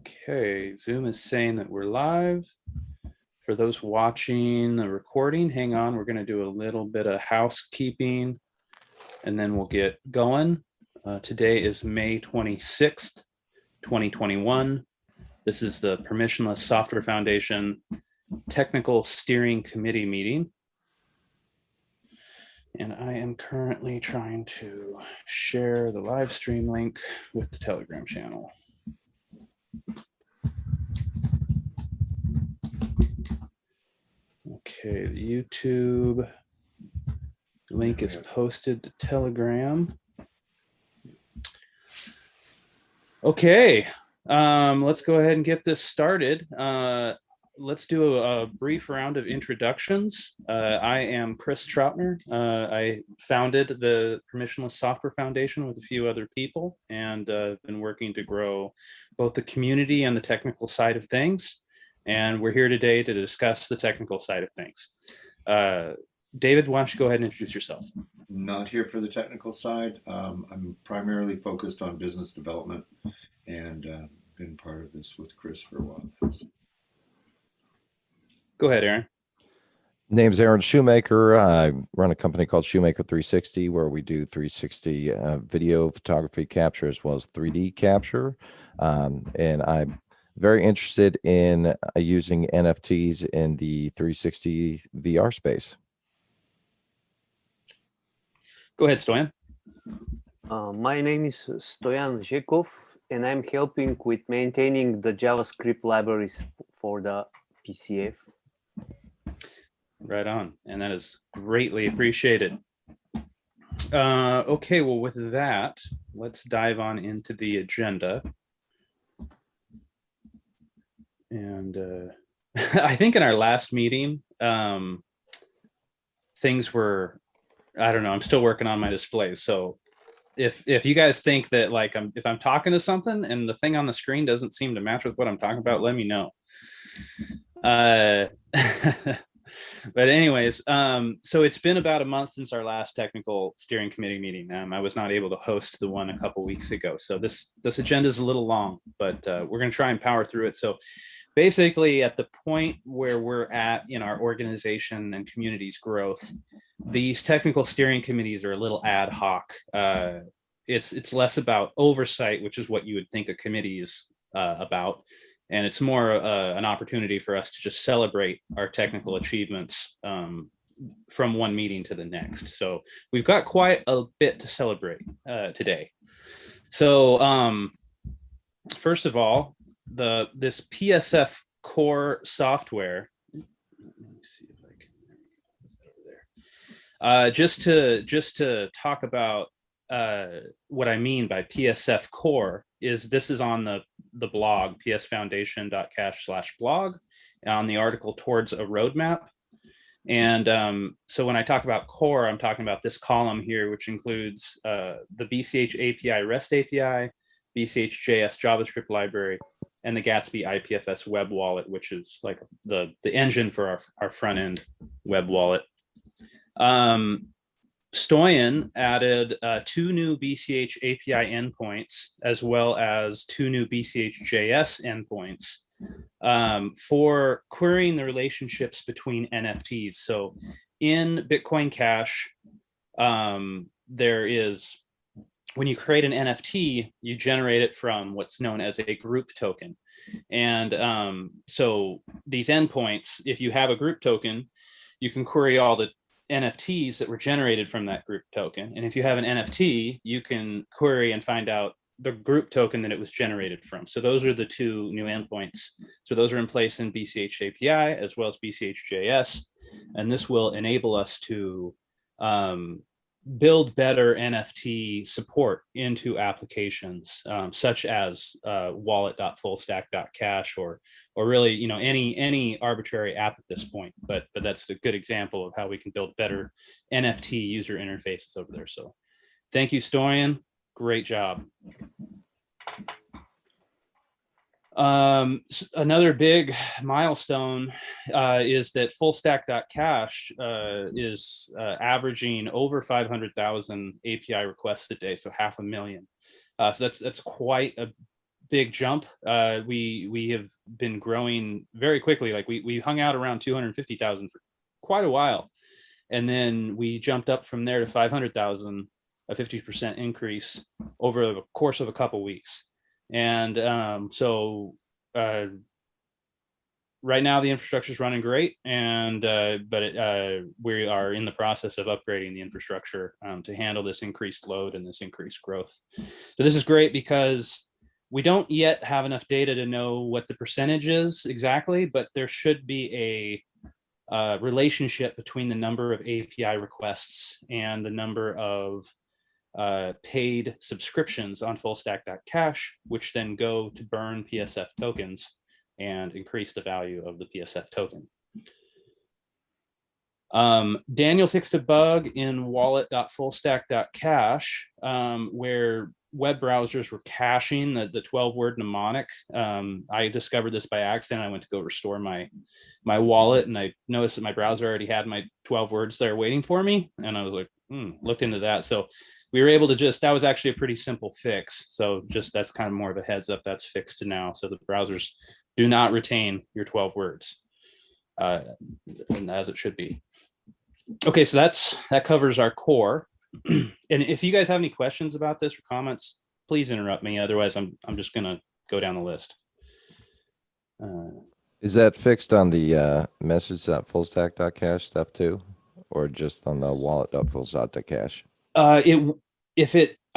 Okay, Zoom is saying that we're live. For those watching the recording, hang on, we're going to do a little bit of housekeeping and then we'll get going. Today is May 26th, 2021. This is the Permissionless Software Foundation Technical Steering Committee meeting. And I am currently trying to share the live stream link with the Telegram channel. Okay, the YouTube link is posted to Telegram. Okay, let's go ahead and get this started. Let's do a brief round of introductions. I am Chris Troutner. I founded the Permissionless Software Foundation with a few other people and been working to grow both the community and the technical side of things. And we're here today to discuss the technical side of things. David, why don't you go ahead and introduce yourself? Not here for the technical side. I'm primarily focused on business development and been part of this with Chris for a while. Go ahead, Aaron. Name's Aaron Shoemaker. I run a company called Shoemaker 360 where we do 360 video photography capture as well as 3D capture. And I'm very interested in using NFTs in the 360 VR space. Go ahead, Stoyan. My name is Stoyan Zhekov, and I'm helping with maintaining the JavaScript libraries for the PCF. Right on, and that is greatly appreciated. Okay, well, with that, let's dive on into the agenda. And I think in our last meeting, things were, I don't know, I'm still working on my displays. So if you guys think that like if I'm talking to something and the thing on the screen doesn't seem to match with what I'm talking about, let me know. But anyways, so it's been about a month since our last technical steering committee meeting. I was not able to host the one a couple weeks ago. So this agenda is a little long, but we're going to try and power through it. So basically at the point where we're at in our organization and community's growth, these technical steering committees are a little ad hoc. It's less about oversight, which is what you would think a committee is about. And it's more an opportunity for us to just celebrate our technical achievements from one meeting to the next. So we've got quite a bit to celebrate today. So first of all, this PSF core software. Let me see if I can get over there. Just to talk about what I mean by PSF core is this is on the blog psfoundation.cash/blog on the article Towards a Roadmap. And so when I talk about core, I'm talking about this column here, which includes the BCH API REST API, BCH.js JavaScript library, and the Gatsby IPFS web wallet, which is like the engine for our front end web wallet. Stoyan added 2 new BCH API endpoints, as well as 2 new BCH.js endpoints for querying the relationships between NFTs. So in Bitcoin Cash, there is, when you create an NFT, you generate it from what's known as a group token. And so these endpoints, if you have a group token, you can query all the NFTs that were generated from that group token. And if you have an NFT, you can query and find out the group token that it was generated from. So those are the 2 new endpoints. So those are in place in BCH API as well as BCH.js. And this will enable us to build better NFT support into applications such as wallet.fullstack.cash or really, any arbitrary app at this point. But that's a good example of how we can build better NFT user interfaces over there. So thank you, Stoyan. Great job. Another big milestone is that fullstack.cash is averaging over 500,000 API requests a day, so 500,000. So that's quite a big jump. We have been growing very quickly. Like we hung out around 250,000 for quite a while, and then we jumped up from there to 500,000, a 50% increase over the course of a couple weeks. And right now the infrastructure is running great, and we are in the process of upgrading the infrastructure to handle this increased load and this increased growth. So this is great because we don't yet have enough data to know what the percentage is exactly, but there should be a relationship between the number of API requests and the number of paid subscriptions on fullstack.cash, which then go to burn PSF tokens and increase the value of the PSF token. Daniel fixed a bug in wallet.fullstack.cash where web browsers were caching the 12-word mnemonic. I discovered this by accident. I went to go restore my wallet, and I noticed that my browser already had my 12 words there waiting for me. And I was like, looked into that. So we were able to that was actually a pretty simple fix. So that's kind of more of a heads up, that's fixed now. So the browsers do not retain your 12 words, as it should be. Okay, so that covers our core. And if you guys have any questions about this or comments, please interrupt me. Otherwise, I'm just gonna go down the list. Is that fixed on the message.fullstack.cash stuff too, or just on the wallet.fullstack.cash?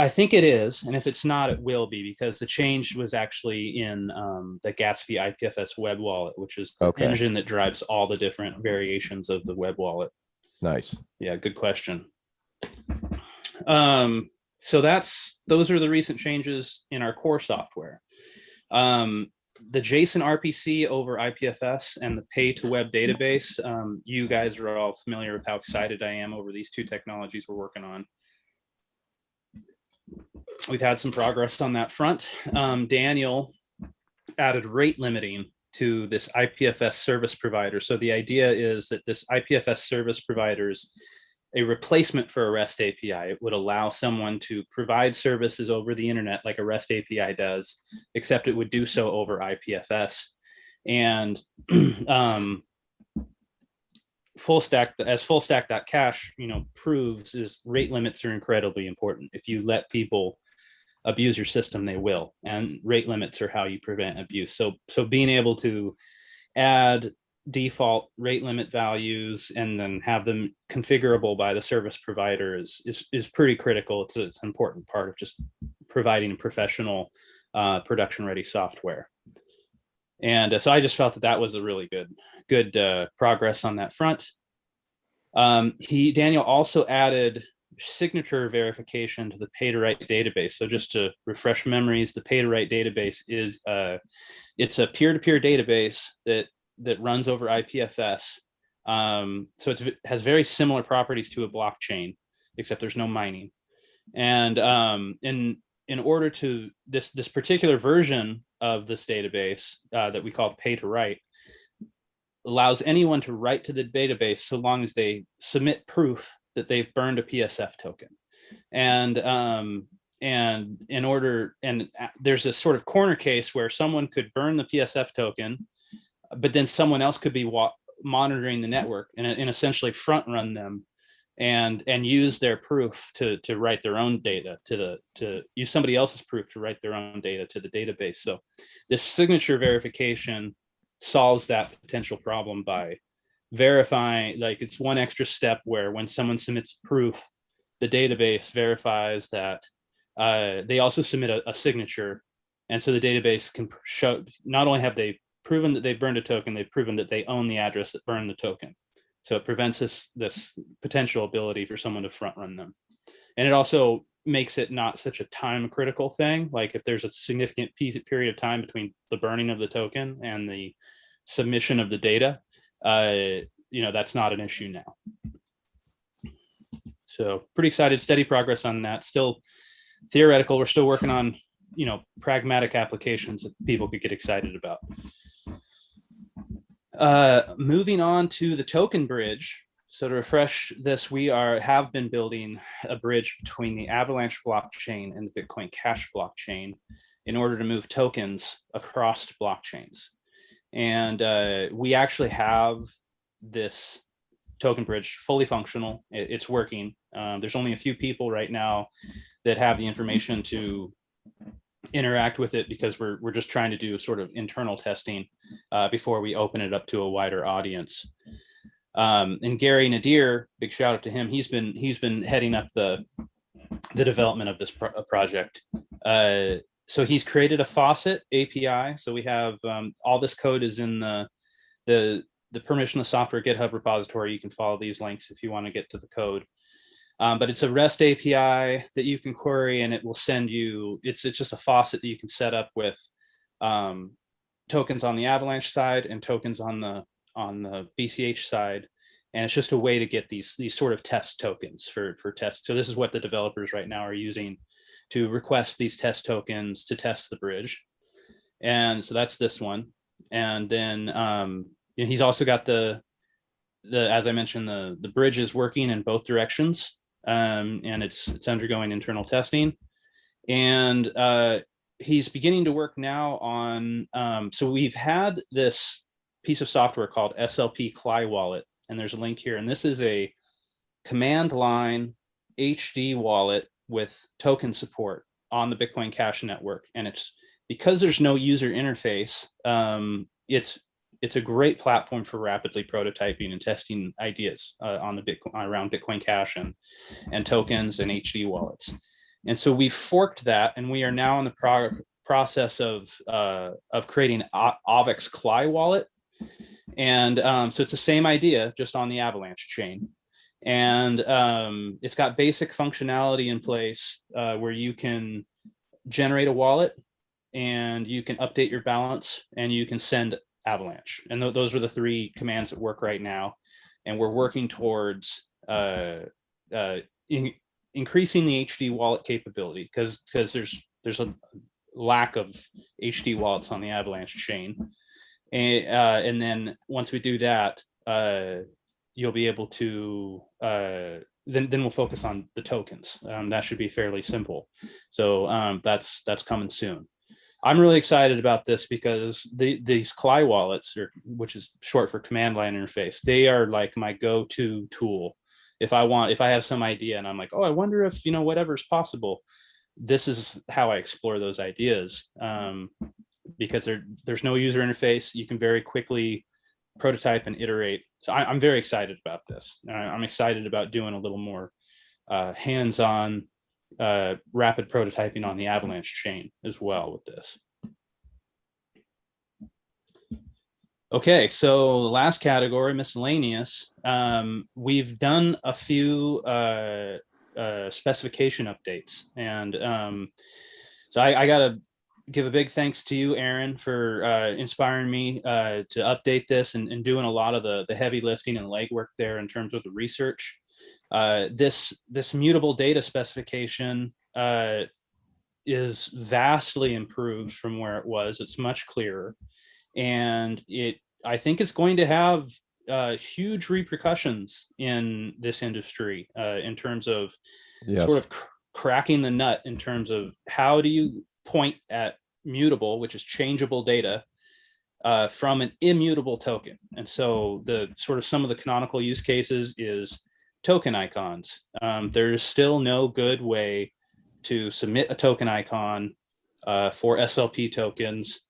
I think it is, and if it's not, it will be, because the change was actually in the Gatsby IPFS web wallet, which is the engine that drives all the different variations of the web wallet. Nice. Yeah, good question. So those are the recent changes in our core software. The JSON RPC over IPFS and the pay to web database. You guys are all familiar with how excited I am over these two technologies we're working on. We've had some progress on that front. Daniel added rate limiting to this IPFS service provider. So the idea is that this IPFS service provider is a replacement for a REST API. It would allow someone to provide services over the internet like a REST API does, except it would do so over IPFS. And fullstack.cash, proves, is rate limits are incredibly important. If you let people abuse your system, they will, and rate limits are how you prevent abuse. So being able to add default rate limit values and then have them configurable by the service provider is pretty critical. It's an important part of just providing professional production ready software. And so I just felt that was a really good progress on that front. Daniel also added signature verification to the pay to write database. So just to refresh memories, the pay to write database is it's a peer-to-peer database that runs over IPFS. So it has very similar properties to a blockchain, except there's no mining. And in order to this particular version of this database that we call pay to write allows anyone to write to the database so long as they submit proof that they've burned a PSF token. And there's a sort of corner case where someone could burn the PSF token, but then someone else could be monitoring the network and essentially front run them and use their proof to write their own data to use somebody else's proof to write their own data to the database. So this signature verification solves that potential problem by verifying, like, it's one extra step where when someone submits proof, the database verifies that they also submit a signature. And so the database can show, not only have they proven that they burned a token, they've proven that they own the address that burned the token. So it prevents this potential ability for someone to front run them. And it also makes it not such a time critical thing. Like if there's a significant period of time between the burning of the token and the submission of the data, that's not an issue now. So pretty excited, steady progress on that. Still theoretical. We're still working on, pragmatic applications that people could get excited about. Moving on to the token bridge. So to refresh this, we have been building a bridge between the Avalanche blockchain and the Bitcoin Cash blockchain. in order to move tokens across blockchains. And we actually have this token bridge fully functional. It's working. There's only a few people right now that have the information to interact with it, because we're just trying to do sort of internal testing before we open it up to a wider audience. And Gary Nadir, big shout out to him. He's been heading up the development of this project. So he's created a Faucet API. So we have all this code is in the permissionless software GitHub repository. You can follow these links if you want to get to the code. But it's a REST API that you can query, and it will send you, it's just a faucet that you can set up with tokens on the Avalanche side and tokens on the BCH side. And it's just a way to get these sort of test tokens for tests. So this is what the developers right now are using to request these test tokens to test the bridge. And so that's this one. And then he's also got the as I mentioned, the bridge is working in both directions. And it's undergoing internal testing, and he's beginning to work now on. So we've had this piece of software called SLP Cli Wallet, and there's a link here. And this is a command line HD wallet with token support on the Bitcoin Cash network, and it's because there's no user interface. It's a great platform for rapidly prototyping and testing ideas on the around Bitcoin Cash and tokens and HD wallets. And so we've forked that, and we are now in the process of creating Avex Cli Wallet. And so it's the same idea, just on the Avalanche chain. And it's got basic functionality in place where you can generate a wallet, and you can update your balance, and you can send Avalanche. And those are the three commands that work right now. And we're working towards increasing the HD wallet capability, because there's a lack of HD wallets on the Avalanche chain. And then once we do that, you'll be able to then we'll focus on the tokens. That should be fairly simple. So that's coming soon. I'm really excited about this because these Cli wallets, which is short for command line interface, they are like my go-to tool. If I have some idea and I'm like, oh, I wonder if, whatever's possible, this is how I explore those ideas. Because there's no user interface. You can very quickly prototype and iterate. So I'm very excited about this. I'm excited about doing a little more hands-on rapid prototyping on the Avalanche chain as well with this. Okay, so the last category, miscellaneous. We've done a few specification updates, and so I gotta give a big thanks to you, Aaron, for inspiring me to update this and doing a lot of the heavy lifting and legwork there in terms of the research. This mutable data specification is vastly improved from where it was. It's much clearer, and I think it's going to have huge repercussions in this industry in terms of sort of cracking the nut in terms of how do you point at mutable, which is changeable data, from an immutable token. And so the sort of some of the canonical use cases is token icons. There's still no good way to submit a token icon for SLP tokens.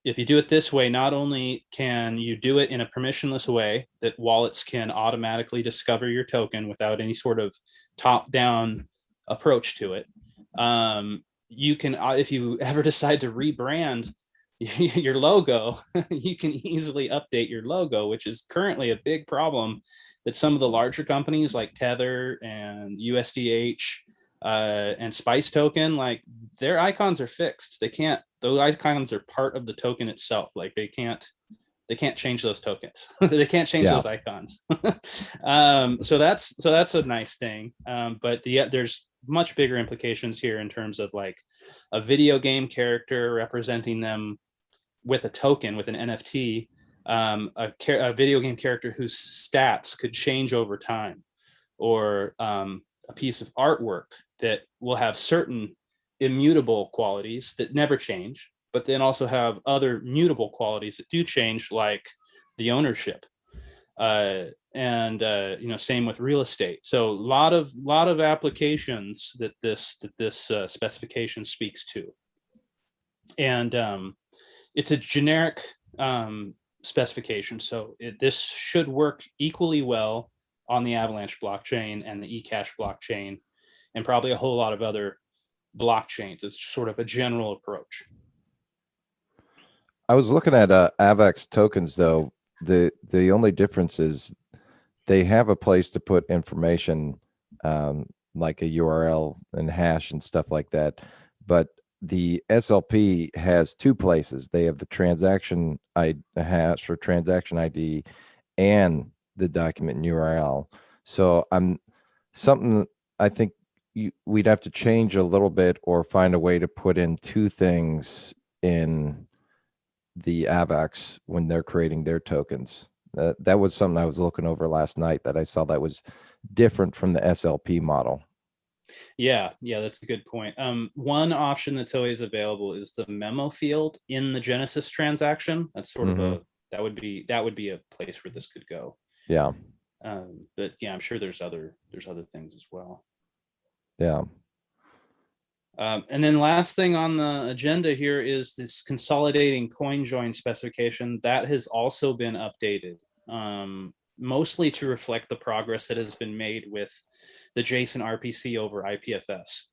If you do it this way, not only can you do it in a permissionless way that wallets can automatically discover your token without any sort of top-down approach to it, you can, if you ever decide to rebrand your logo, you can easily update your logo, which is currently a big problem that some of the larger companies like Tether and USDH and Spice Token, like their icons are fixed. They can't, those icons are part of the token itself. Like they can't change those tokens. They can't change those icons. So that's a nice thing. But there's much bigger implications here in terms of like a video game character representing them with a token, with an NFT, a video game character whose stats could change over time, or a piece of artwork that will have certain immutable qualities that never change, but then also have other mutable qualities that do change, like the ownership. And same with real estate. So a lot of applications that this specification speaks to. And it's a generic specification, so this should work equally well on the Avalanche blockchain and the eCash blockchain, and probably a whole lot of other blockchains. It's sort of a general approach. I was looking at Avex Tokens, though. The only difference is they have a place to put information, like a URL and hash and stuff like that, but the SLP has two places. They have the transaction hash or transaction ID and the document URL. So I think we'd have to change a little bit or find a way to put in two things in the Avex when they're creating their tokens. That was something I was looking over last night that I saw that was different from the SLP model. Yeah, that's a good point. One option that's always available is the memo field in the Genesis transaction. That's sort of that would be a place where this could go. Yeah. But yeah, I'm sure there's other things as well. Yeah. And then last thing on the agenda here is this consolidating coin join specification that has also been updated, mostly to reflect the progress that has been made with the JSON RPC over IPFS.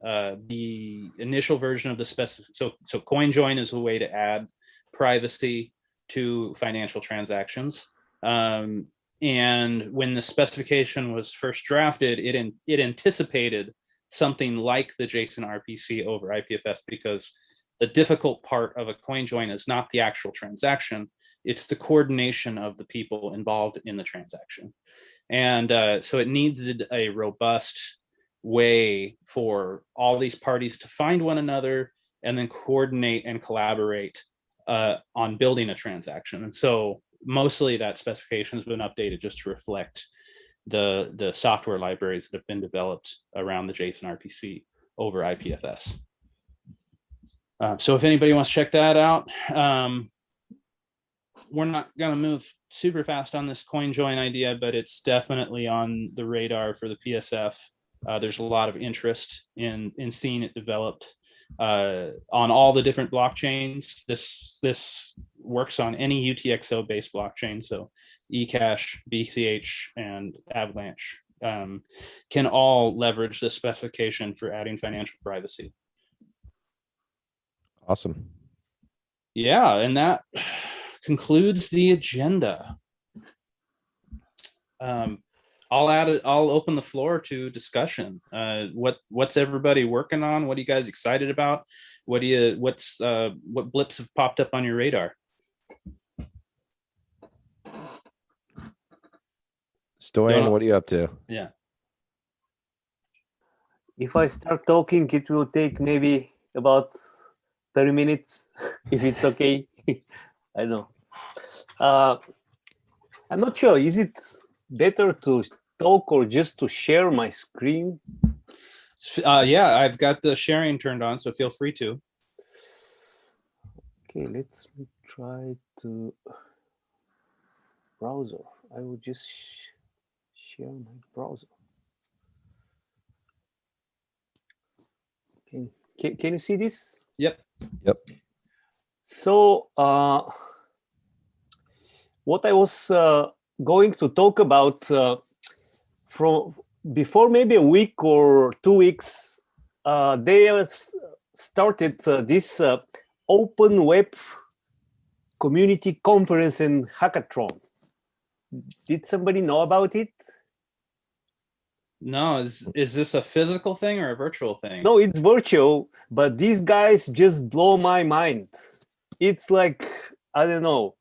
The initial version of the so coin join is a way to add privacy to financial transactions. And when the specification was first drafted, it anticipated something like the JSON RPC over IPFS, because the difficult part of a coin join is not the actual transaction, it's the coordination of the people involved in the transaction. And so it needed a robust way for all these parties to find one another and then coordinate and collaborate on building a transaction. And so mostly that specification has been updated just to reflect the software libraries that have been developed around the JSON RPC over IPFS. So if anybody wants to check that out, we're not going to move super fast on this coin join idea, but it's definitely on the radar for the PSF. There's a lot of interest in seeing it developed on all the different blockchains. This works on any UTXO based blockchain. So eCash, BCH, and Avalanche can all leverage this specification for adding financial privacy. Awesome. Yeah, and that concludes the agenda. I'll open the floor to discussion. What's everybody working on? What are you guys excited about? What blips have popped up on your radar? Stoyan, what are you up to? Yeah. If I start talking, it will take maybe about 30 minutes, if it's okay. I don't know. I'm not sure. Is it better to talk or just to share my screen? Yeah, I've got the sharing turned on, so feel free to. Okay, let's try to browser. I will just share my browser. Can you see this? Yep. So what I was going to talk about from before maybe a week or 2 weeks, they started this Open Web Community Conference and Hackathon. Did somebody know about it? No, is this a physical thing or a virtual thing? No, it's virtual, but these guys just blow my mind. It's like, I don't know,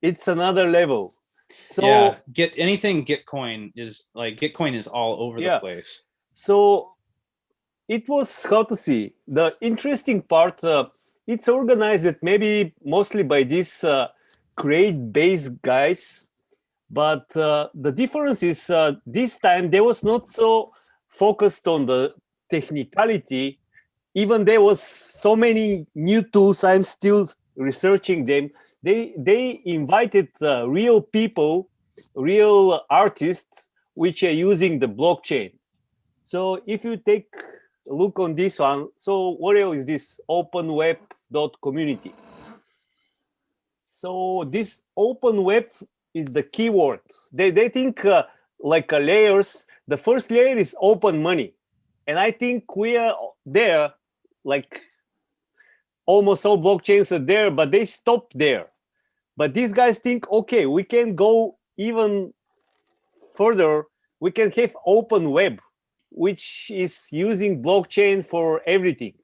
it's another level. So yeah, Gitcoin is all over the place. So it was, how to see, the interesting part, it's organized maybe mostly by these create-based guys, but the difference is this time they was not so focused on the technicality. even there was so many new tools, I'm still researching them. They invited real people, real artists, which are using the blockchain. So if you take a look on this one, so what else is this openweb.community? So this open web is the keyword. They think like layers. The first layer is open money, and I think we are there. Like almost all blockchains are there, but they stop there. But these guys think, okay, we can go even further. We can have open web, which is using blockchain for everything.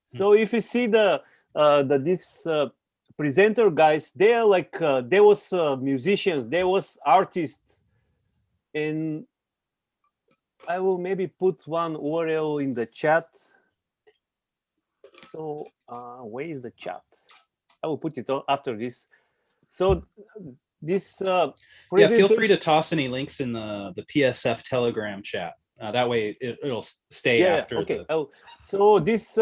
So if you see this presenter guys, they are like there was musicians, there was artists, and I will maybe put one URL in the chat. So where is the chat? I will put it on after this. So this Yeah, feel free to toss any links in the PSF Telegram chat. That way it'll stay after. Okay. So this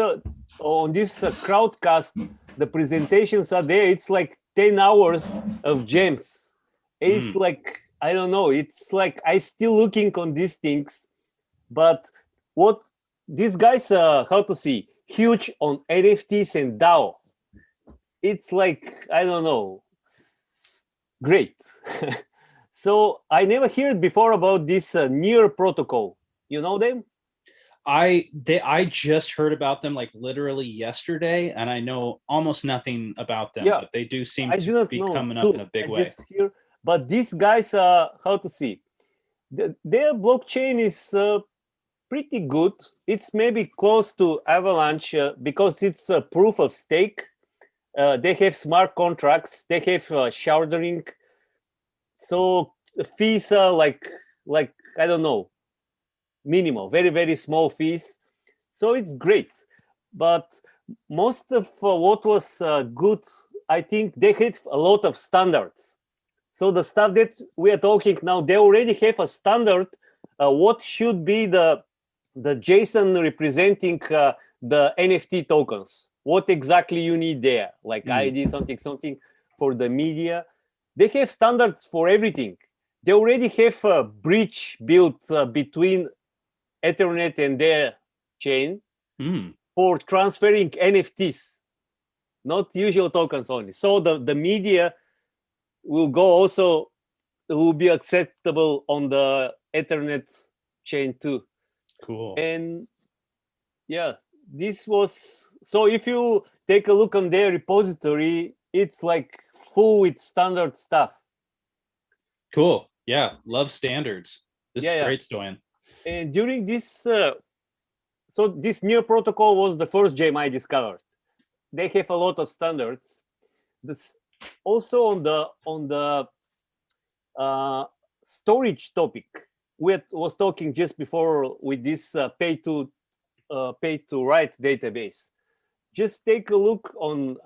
on this crowdcast, the presentations are there. It's like 10 hours of gems. It's like, I don't know. It's like I still looking on these things, but what these guys how to see huge on NFTs and DAO. It's like, I don't know. Great. So I never heard before about this Near protocol. You know them? I just heard about them like literally yesterday, and I know almost nothing about them. Yeah, but they do seem I to be coming up in a big way. But these guys are how to see. Their blockchain is pretty good. It's maybe close to Avalanche because it's a proof of stake. They have smart contracts. They have sharding. So fees are like I don't know, minimal, very, very small fees. So it's great. But most of what was good, I think they had a lot of standards. So the stuff that we are talking now, they already have a standard. What should be the JSON representing the NFT tokens? What exactly you need there? Like ID, something for the media. They have standards for everything. They already have a bridge built between Ethernet and their chain for transferring NFTs, not usual tokens only. So the media will go also, will be acceptable on the Ethernet chain too. Cool. And yeah, this was, so if you take a look on their repository, it's like full with standard stuff. Cool. Yeah, love standards. This is great, Stoyan. And during this, so this Near protocol was the first gem I discovered. They have a lot of standards. This also on the storage topic. We was talking just before with this pay to write database. Just take a look on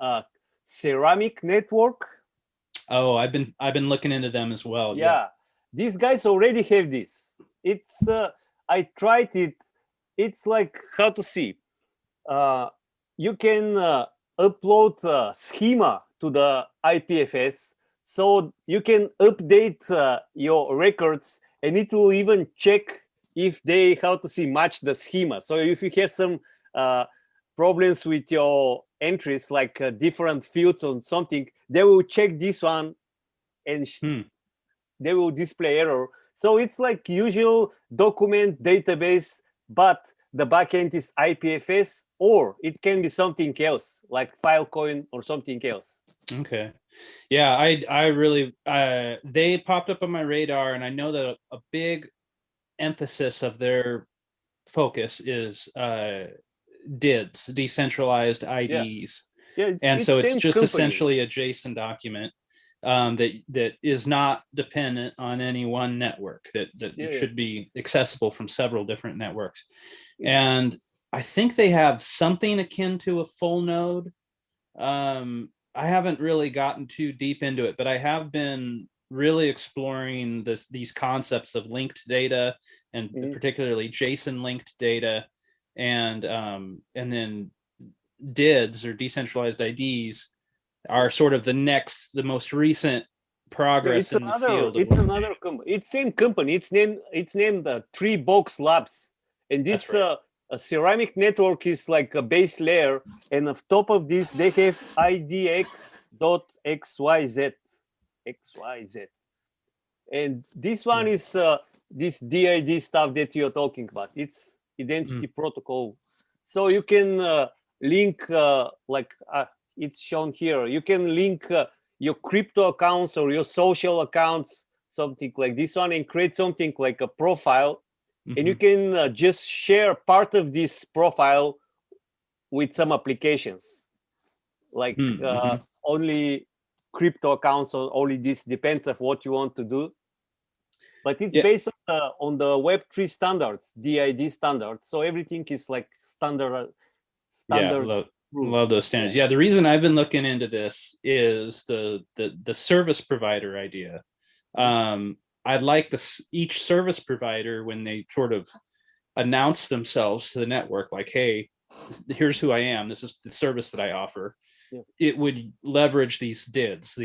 Ceramic Network. Oh, I've been looking into them as well. Yeah, these guys already have this. It's I tried it. It's like, how to see. You can upload schema to the IPFS, so you can update your records, and it will even check if they, how to see, match the schema. So if you have some problems with your entries, like different fields or something, they will check this one and they will display error. So it's like usual document database, but the backend is IPFS, or it can be something else like Filecoin or something else. Okay. Yeah, I really they popped up on my radar, and I know that a big emphasis of their focus is DIDs, decentralized IDs. And so it's just essentially a JSON document that is not dependent on any one network, that should be accessible from several different networks. And I think they have something akin to a full node. I haven't really gotten too deep into it, but I have been really exploring these concepts of linked data, and particularly JSON linked data, and then DIDs, or decentralized IDs, are sort of the most recent progress in the field. It's same company. It's named Three Box Labs, and this That's a ceramic network is like a base layer, and on top of this they have IDX.xyz, and this one is this DID stuff that you're talking about. It's identity protocol, so you can link it's shown here. You can link your crypto accounts or your social accounts, something like this one, and create something like a profile. And you can just share part of this profile with some applications, like only crypto accounts, or only this, depends of what you want to do. But it's based on the Web3 standards, DID standards. So everything is like standard. Love those standards. Yeah, the reason I've been looking into this is the service provider idea. I'd like each service provider, when they sort of announce themselves to the network, like, hey, here's who I am, this is the service that I offer. It would leverage these DIDs.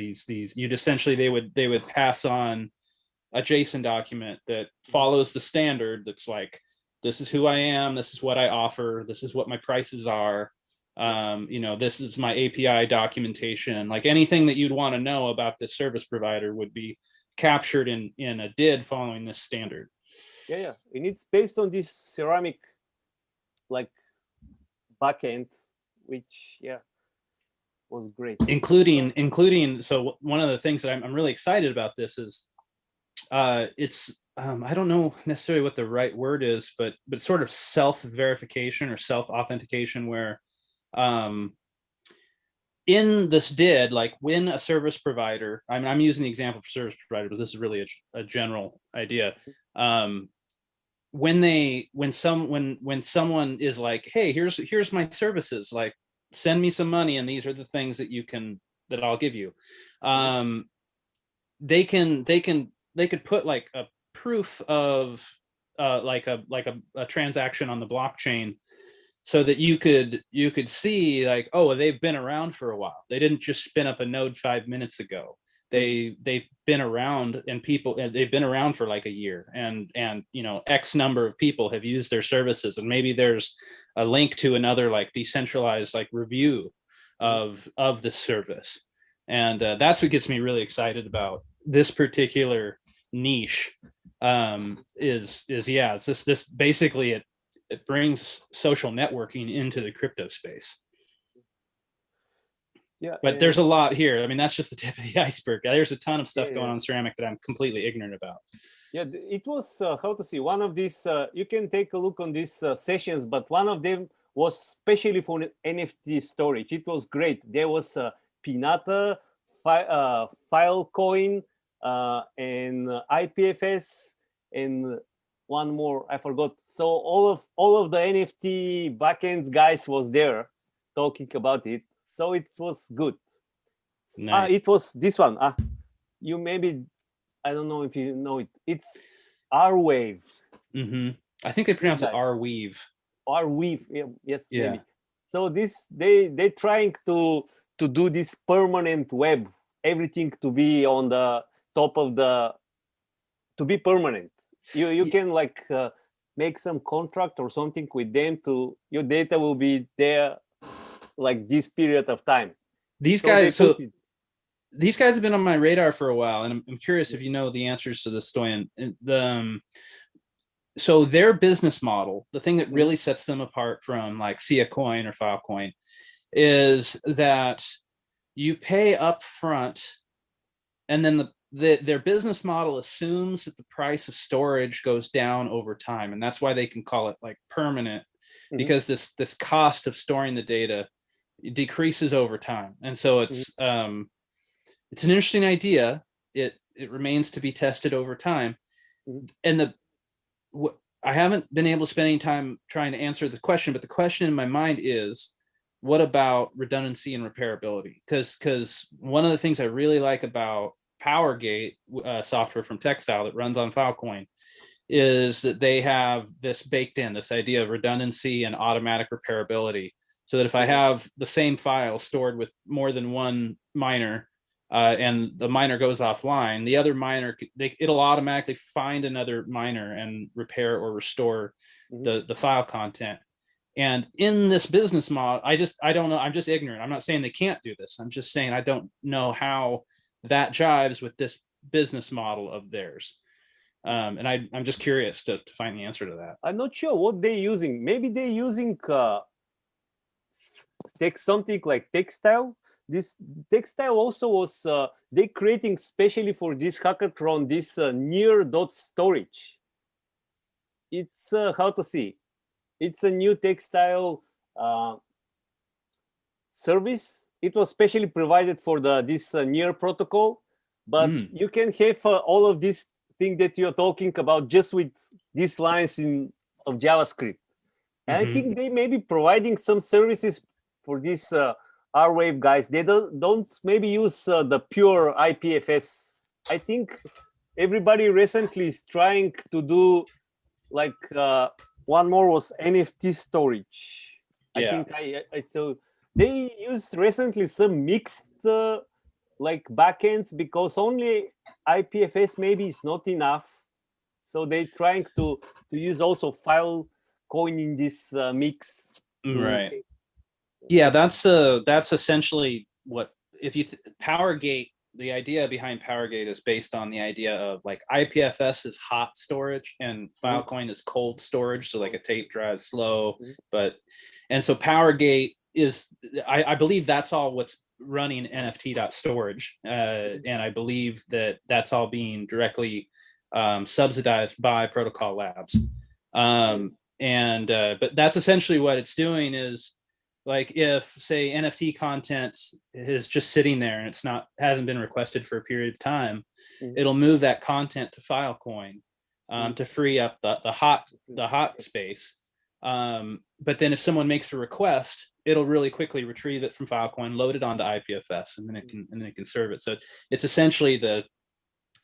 You'd essentially, they would pass on a JSON document that follows the standard. That's like, this is who I am, this is what I offer, this is what my prices are. This is my API documentation. Like anything that you'd want to know about this service provider would be captured in a DID following this standard. And it's based on this ceramic like backend, which was great. Including so one of the things that I'm really excited about this is it's I don't know necessarily what the right word is, but sort of self-verification or self-authentication, where in this DID, like when a service provider, I'm using the example for service provider, but this is really a general idea. When someone is like, hey, here's my services, like send me some money, and these are the things that I'll give you. They could put like a proof of like a transaction on the blockchain, so that you could see like, oh, they've been around for a while. They didn't just spin up a node 5 minutes ago. They've been around, and they've been around for like a year, and X number of people have used their services, and maybe there's a link to another like decentralized like review of the service. And that's what gets me really excited about this particular niche. Is this basically it brings social networking into the crypto space. But there's a lot here. I mean, that's just the tip of the iceberg. There's a ton of stuff going on in ceramic that I'm completely ignorant about. It was how to see, one of these you can take a look on these sessions, but one of them was specially for NFT storage. It was great. There was Pinata, Filecoin, and IPFS, and one more I forgot. So all of the NFT backends guys was there talking about it. So it was good. Nice. It was this one. You maybe, I don't know if you know it. It's R-Wave. I think they pronounce it R-Weave. R-Weave. Yes. Yeah. Maybe. So this they trying to do this permanent web. Everything to be on the top of to be permanent. You can like make some contract or something with them to your data will be there like this period of time. These guys have been on my radar for a while, and I'm curious if you know the answers to this, Stoyan. So their business model, the thing that really sets them apart from like Sia Coin or Filecoin, is that you pay up front, and then their business model assumes that the price of storage goes down over time, and that's why they can call it like permanent, because this cost of storing the data decreases over time. And so it's an interesting idea. It remains to be tested over time. And I haven't been able to spend any time trying to answer the question, but the question in my mind is, what about redundancy and repairability? Because one of the things I really like about PowerGate software from Textile that runs on Filecoin is that they have this baked in, this idea of redundancy and automatic repairability. So that if I have the same file stored with more than one miner, and the miner goes offline, the other miner, it'll automatically find another miner and repair or restore the file content. And in this business model, I don't know. I'm just ignorant. I'm not saying they can't do this. I'm just saying I don't know how that jives with this business model of theirs. And I'm just curious to find the answer to that. I'm not sure what they're using. Maybe they're using something like textile. This textile also was they creating specially for this hackathon this near dot storage. It's how to see. It's a new textile service. It was specially provided for this near protocol, but you can have all of this thing that you're talking about just with these lines of JavaScript. And I think they may be providing some services for these R-Wave guys. They don't maybe use the pure IPFS. I think everybody recently is trying to do like one more was NFT storage. I think I told they used recently some mixed like backends because only IPFS maybe is not enough. So they're trying to use also Filecoin in this mix. Right. Yeah, that's essentially what, if you Powergate, the idea behind Powergate is based on the idea of like IPFS is hot storage and Filecoin is cold storage. So like a tape drive slow, and so Powergate is, I believe that's all what's running NFT.storage. And I believe that's all being directly subsidized by Protocol Labs. But that's essentially what it's doing is, like if say NFT content is just sitting there and hasn't been requested for a period of time, it'll move that content to Filecoin to free up the hot space. But then if someone makes a request, it'll really quickly retrieve it from Filecoin, load it onto IPFS, and then it can serve it. So it's essentially I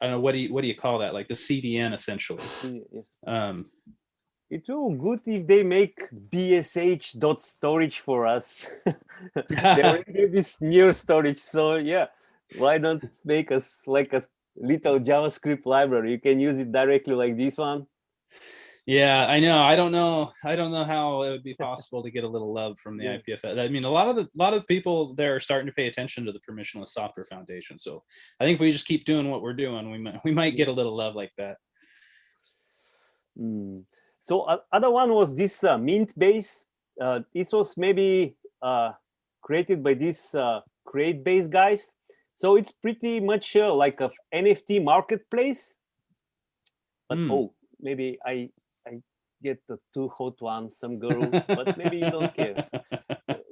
don't know, what do you call that? Like the CDN essentially. It will be good if they make BSH.storage for us. They already have this near storage, so yeah, why not make us like a little JavaScript library? You can use it directly like this one. Yeah, I know. I don't know how it would be possible to get a little love from the IPFS. I mean, a lot of people there are starting to pay attention to the permissionless software foundation. So I think if we just keep doing what we're doing, we might get a little love like that. So other one was this Mint base. This was maybe created by these Create Base guys. So it's pretty much like a NFT marketplace. But maybe I get the too hot one, some girl, but maybe you don't care.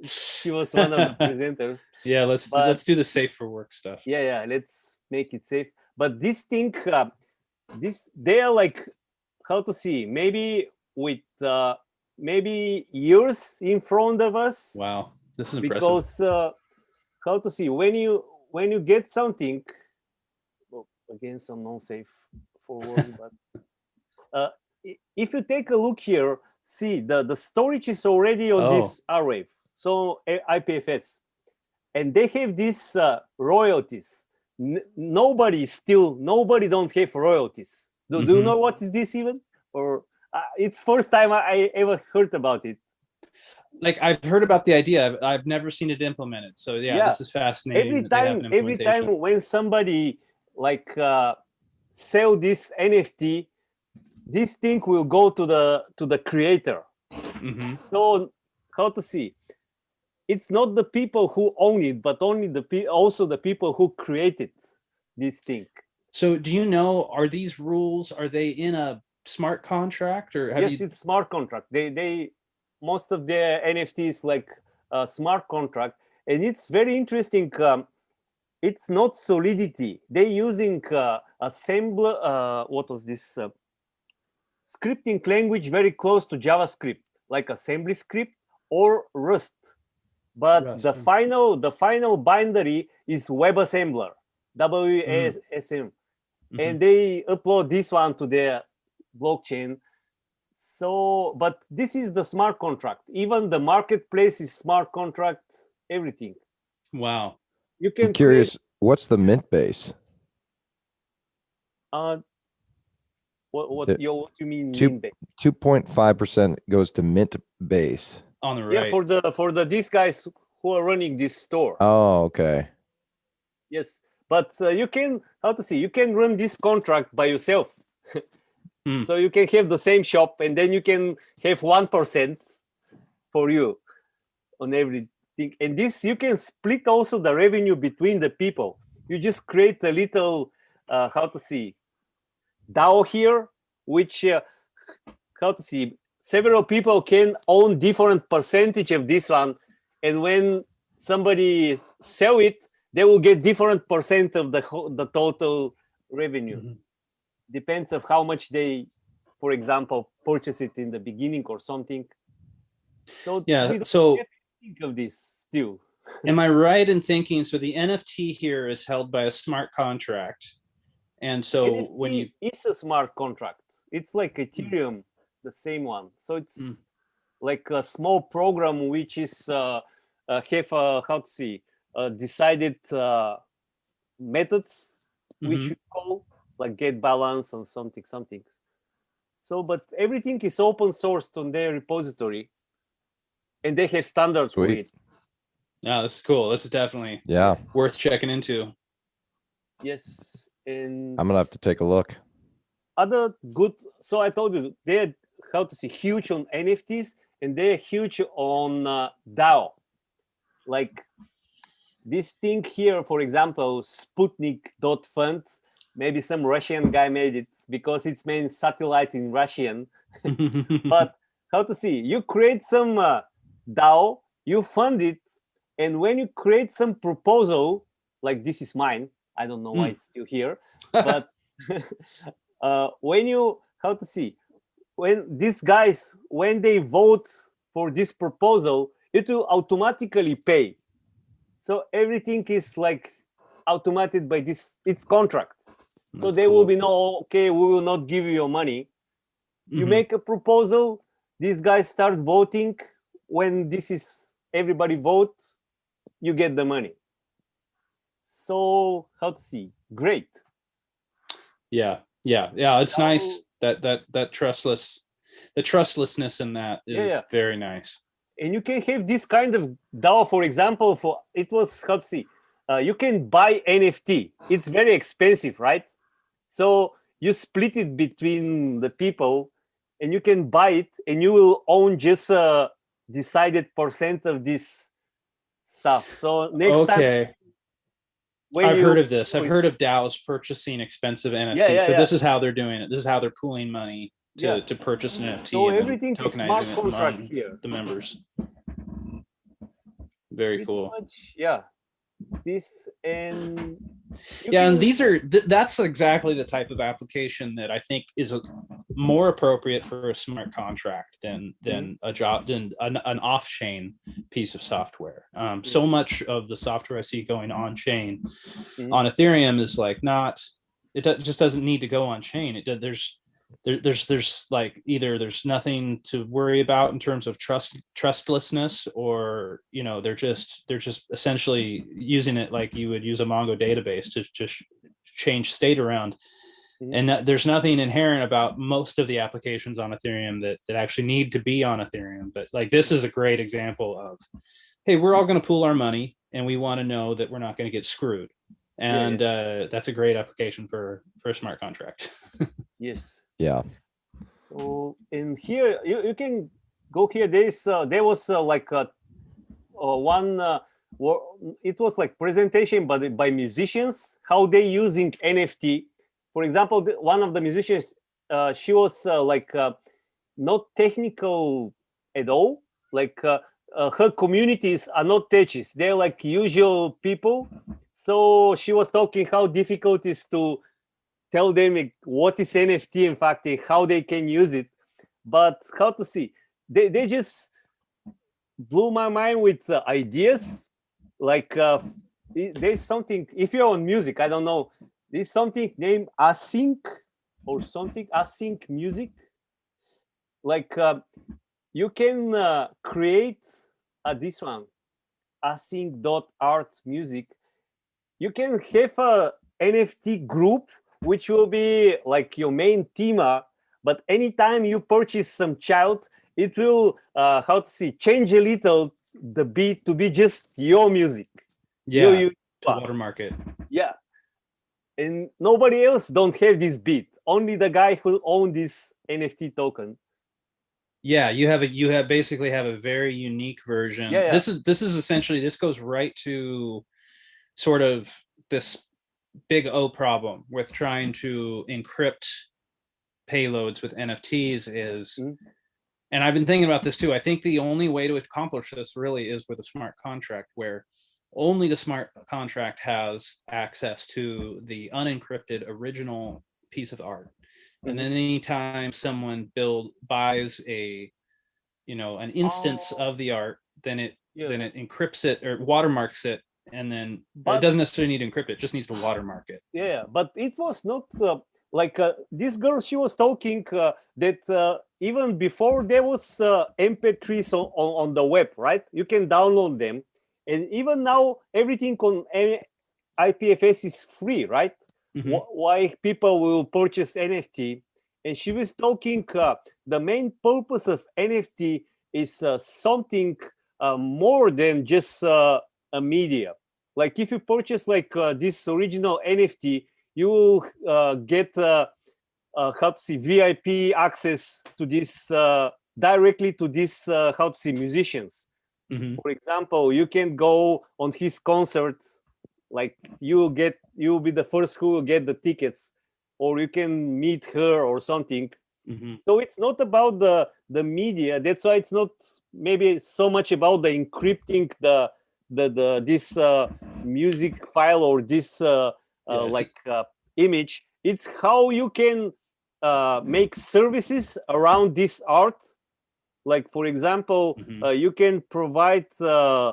She was one of the presenters. Yeah, let's do the safe for work stuff. Yeah, let's make it safe. But this thing, they are like, how to see, maybe with maybe years in front of us. Wow, this is impressive. Because how to see, when you get something, again some non-safe for work, but if you take a look here, see the storage is already on this array, so IPFS, and they have these royalties. Nobody don't have royalties. Do you know what is this even? Or it's first time I ever heard about it. Like I've heard about the idea. I've never seen it implemented. So yeah, this is fascinating. Every time when somebody like sell this NFT, this thing will go to the creator. So how to see? It's not the people who own it, but only also the people who created this thing. So do you know, are these rules, are they in a smart contract or yes, it's smart contract. They most of their NFTs like a smart contract, and it's very interesting. It's not Solidity. They're using assembler. What was this scripting language very close to JavaScript, like assembly script or Rust. But the final binary is WebAssembler, WASM, and they upload this one to their blockchain. So, but this is the smart contract. Even the marketplace is smart contract. Everything. Wow. You can I'm curious, what's the mint base? Create, what The you mean? two- Mean base? 2.5% goes to mint base. On the Yeah, right. for these guys who are running this store. Oh, okay. Yes, but you can you can run this contract by yourself. So you can have the same shop, and then you can have 1% for you on everything. And this you can split also the revenue between the people. You just create a little DAO here, which several people can own different percentage of this one, and when somebody sell it, they will get different percent of the total revenue. Depends of how much they, for example, purchase it in the beginning or something. So Yeah, we don't so have to think of this still. am I right in thinking, so the NFT here is held by a smart contract, and so NFT when you is a smart contract. It's like Ethereum, the same one. So it's like a small program which is have decided methods which you call like get balance and something. So, but everything is open sourced on their repository, and they have standards for Sweet. it. Oh, this is cool. This is definitely Yeah. worth checking into. Yes, and I'm gonna have to take a look. other good. So I told you they're huge on NFTs, and they're huge on DAO. Like this thing here, for example, Sputnik.fund. Maybe some Russian guy made it because it's main satellite in Russian. But you create some DAO, you fund it, and when you create some proposal, like this is mine, I don't know why it's still here, but when you when these guys, when they vote for this proposal, it will automatically pay. So everything is like automated by its contract. So there will be no, okay, we will not give you your money. You make a proposal, these guys start voting. When everybody votes, you get the money. So great. Yeah. It's nice that the trustlessness in that is very nice. And you can have this kind of DAO, for example, you can buy NFT. It's very expensive, right? So you split it between the people, and you can buy it, and you will own just a decided percent of this stuff. So next time, I've heard of this. I've heard of DAOs purchasing expensive NFTs. So this is how they're doing it. This is how they're pooling money to purchase an NFT. So and everything is smart tokenizing it contract among here. the members. Very cool. This and and these are that's exactly the type of application that I think is more appropriate for a smart contract than an off-chain piece of software. So much of the software I see going on chain on Ethereum is like just doesn't need to go on chain. There's like either there's nothing to worry about in terms of trustlessness, or they're just essentially using it like you would use a Mongo database to just change state around. And there's nothing inherent about most of the applications on Ethereum that actually need to be on Ethereum. But like this is a great example of, hey, we're all going to pool our money and we want to know that we're not going to get screwed. And that's a great application for a smart contract. Yes. Yeah. So in here, you can go here. There was it was like presentation by musicians, how they using NFT. For example, one of the musicians, she was not technical at all. Like her communities are not techies. They're like usual people. So she was talking how difficult it is to tell them what is NFT, in fact, and how they can use it. But they just blew my mind with ideas. Like there's something, if you're on music, I don't know, there's something named async or something, async music. Like you can create this one, async.art music. You can have a NFT group, which will be like your main theme, but anytime you purchase some child, it will, how to say, change a little the beat to be just your music. Yeah, You to watermark it. yeah. And nobody else don't have this beat. Only the guy who own this NFT token. Yeah, you have basically have a very unique version. Yeah, yeah. This is essentially, this goes right to sort of this big O problem with trying to encrypt payloads with NFTs is, and I've been thinking about this too. I think the only way to accomplish this really is with a smart contract, where only the smart contract has access to the unencrypted original piece of art. And then anytime someone buys a, an instance of the art, then it encrypts it or watermarks it, and then it doesn't necessarily need to encrypt it, just needs to watermark it. Yeah, but it was not like this girl, she was talking that even before there was MP3s on the web, right? You can download them. And even now, everything on IPFS is free, right? Why people will purchase NFT? And she was talking, the main purpose of NFT is something more than just a media. Like if you purchase like this original NFT, you will get how to see, VIP access to this directly to this how to see, musicians. For example, you can go on his concert, like you will be the first who will get the tickets, or you can meet her or something. So it's not about the media. That's why it's not maybe so much about the encrypting the this music file or this image. It's how you can make services around this art. Like for example, you can provide I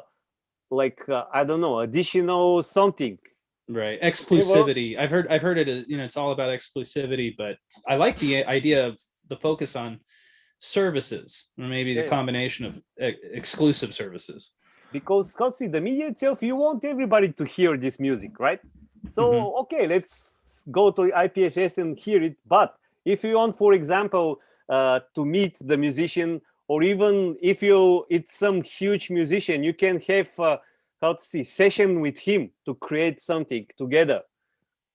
don't know, additional something. Right, exclusivity. I've heard it. It's all about exclusivity, but I like the idea of the focus on services, or maybe the combination of exclusive services. Because see, the media itself, you want everybody to hear this music, right? So okay, let's go to IPFS and hear it. But if you want, for example, to meet the musician, or even if it's some huge musician, you can have how to see, session with him to create something together.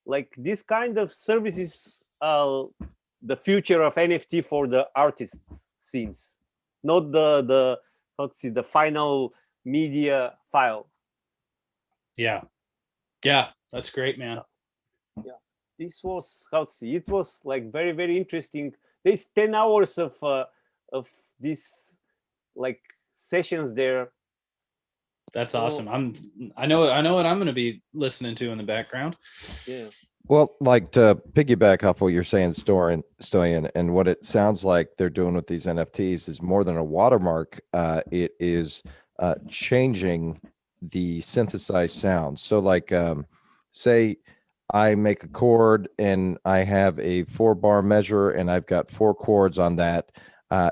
Like this kind of services, the future of NFT for the artists seems, not the how to see, the final media file. Yeah, that's great, man. Yeah, this was, how to see, it was like very, very interesting. There's 10 hours of these like sessions there. That's awesome. I know what I'm going to be listening to in the background. Yeah. Well, like to piggyback off what you're saying, Stoyan, and what it sounds like they're doing with these NFTs is more than a watermark. It is changing the synthesized sound. So like, say I make a chord and I have a 4-bar measure and I've got 4 chords on that.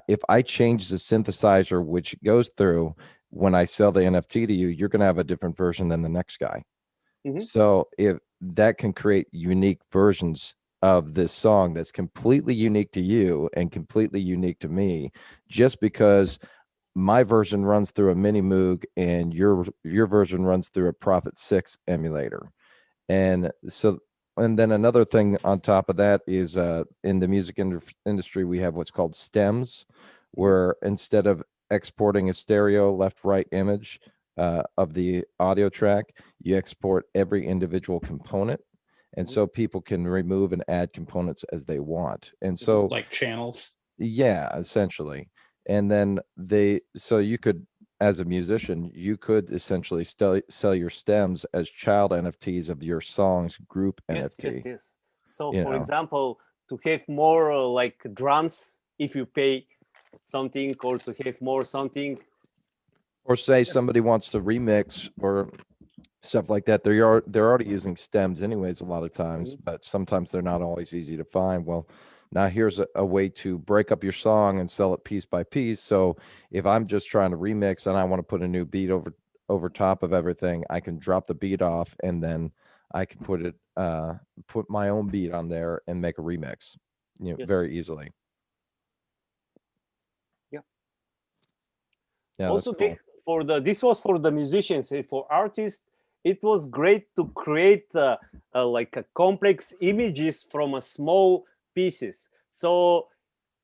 If I change the synthesizer, which goes through when I sell the NFT to you, you're going to have a different version than the next guy. So if that can create unique versions of this song that's completely unique to you and completely unique to me, just because my version runs through a Mini Moog and your version runs through a Prophet 6 emulator. And so, and then another thing on top of that is in the music industry, we have what's called stems, where instead of exporting a stereo left-right image of the audio track, you export every individual component. And so people can remove and add components as they want. And so like channels. Yeah, essentially. And then so you could, as a musician, you could essentially sell your stems as child NFTs of your song's group NFT. Yes. So for example, to have more like drums, if you pay something, or to have more something. Or say somebody wants to remix or stuff like that. They're already using stems anyways a lot of times, but sometimes they're not always easy to find. Well, now here's a way to break up your song and sell it piece by piece. So if I'm just trying to remix and I want to put a new beat over top of everything, I can drop the beat off and then I can put my own beat on there and make a remix, very easily. Yeah, Also, that's cool. this was for the musicians. For artists, it was great to create like a complex images from a small pieces. So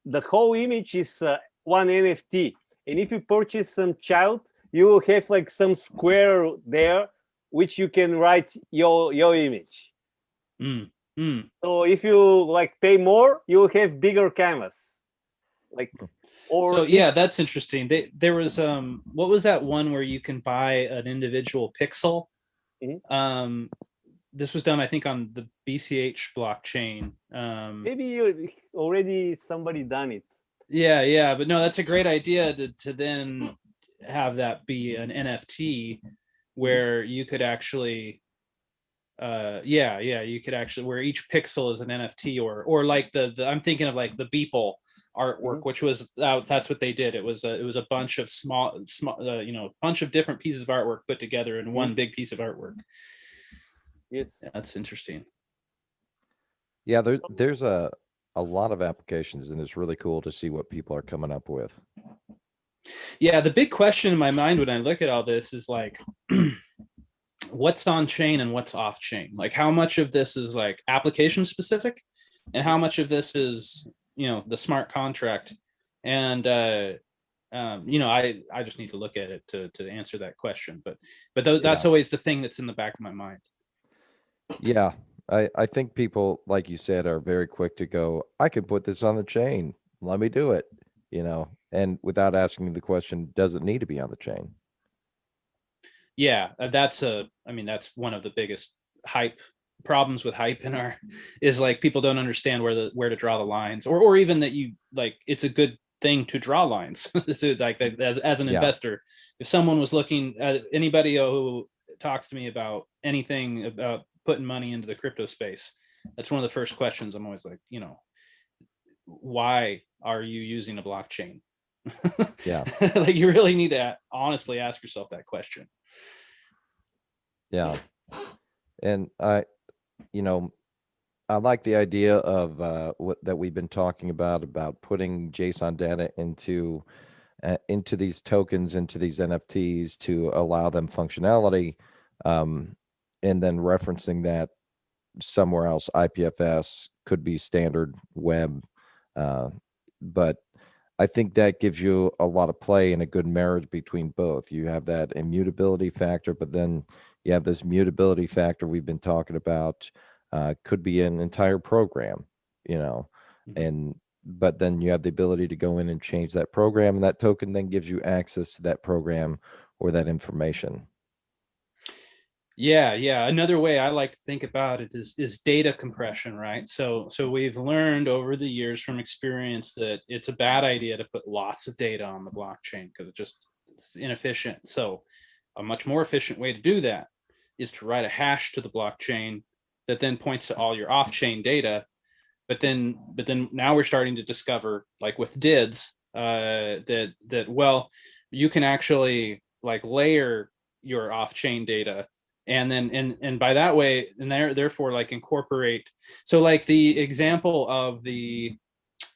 the whole image is one NFT, and if you purchase some child, you will have like some square there, which you can write your image. So if you like pay more, you will have bigger canvas. Like, or so yeah, that's interesting. There was what was that one where you can buy an individual pixel? This was done, I think, on the BCH blockchain. Maybe you already somebody done it. Yeah, but no, that's a great idea to then have that be an NFT where you could actually you could actually, where each pixel is an NFT, or like the I'm thinking of like the Beeple artwork, which was that's what they did. It was a bunch of small bunch of different pieces of artwork put together in one big piece of artwork. Yes, yeah, that's interesting. Yeah, there's a lot of applications, and it's really cool to see what people are coming up with. Yeah, the big question in my mind when I look at all this is like what's on chain and what's off chain. Like how much of this is like application specific and how much of this is, the smart contract. And I just need to look at it to answer that question. But that's always the thing that's in the back of my mind. Yeah, I think people, like you said, are very quick to go, I could put this on the chain. Let me do it, and without asking the question, does it need to be on the chain? Yeah, that's one of the biggest problems with hype is like people don't understand where to draw the lines, or even that it's a good thing to draw lines. So like as an investor, if someone was looking at anybody who talks to me about anything about putting money into the crypto space, that's one of the first questions I'm always like, why are you using a blockchain? Yeah. Like you really need to honestly ask yourself that question. Yeah. And I like the idea of that we've been talking about putting JSON data into these tokens, into these NFTs to allow them functionality, and then referencing that somewhere else. IPFS could be standard web, but I think that gives you a lot of play and a good marriage between both. You have that immutability factor, but then you have this mutability factor we've been talking about. Could be an entire program, but then you have the ability to go in and change that program, and that token then gives you access to that program or that information. Yeah. Another way I like to think about it is data compression, right? So we've learned over the years from experience that it's a bad idea to put lots of data on the blockchain because it's inefficient. So a much more efficient way to do that is to write a hash to the blockchain that then points to all your off-chain data. But then now we're starting to discover, like with DIDs, that you can actually like layer your off-chain data, and then and by that way, and therefore like incorporate. So like the example of the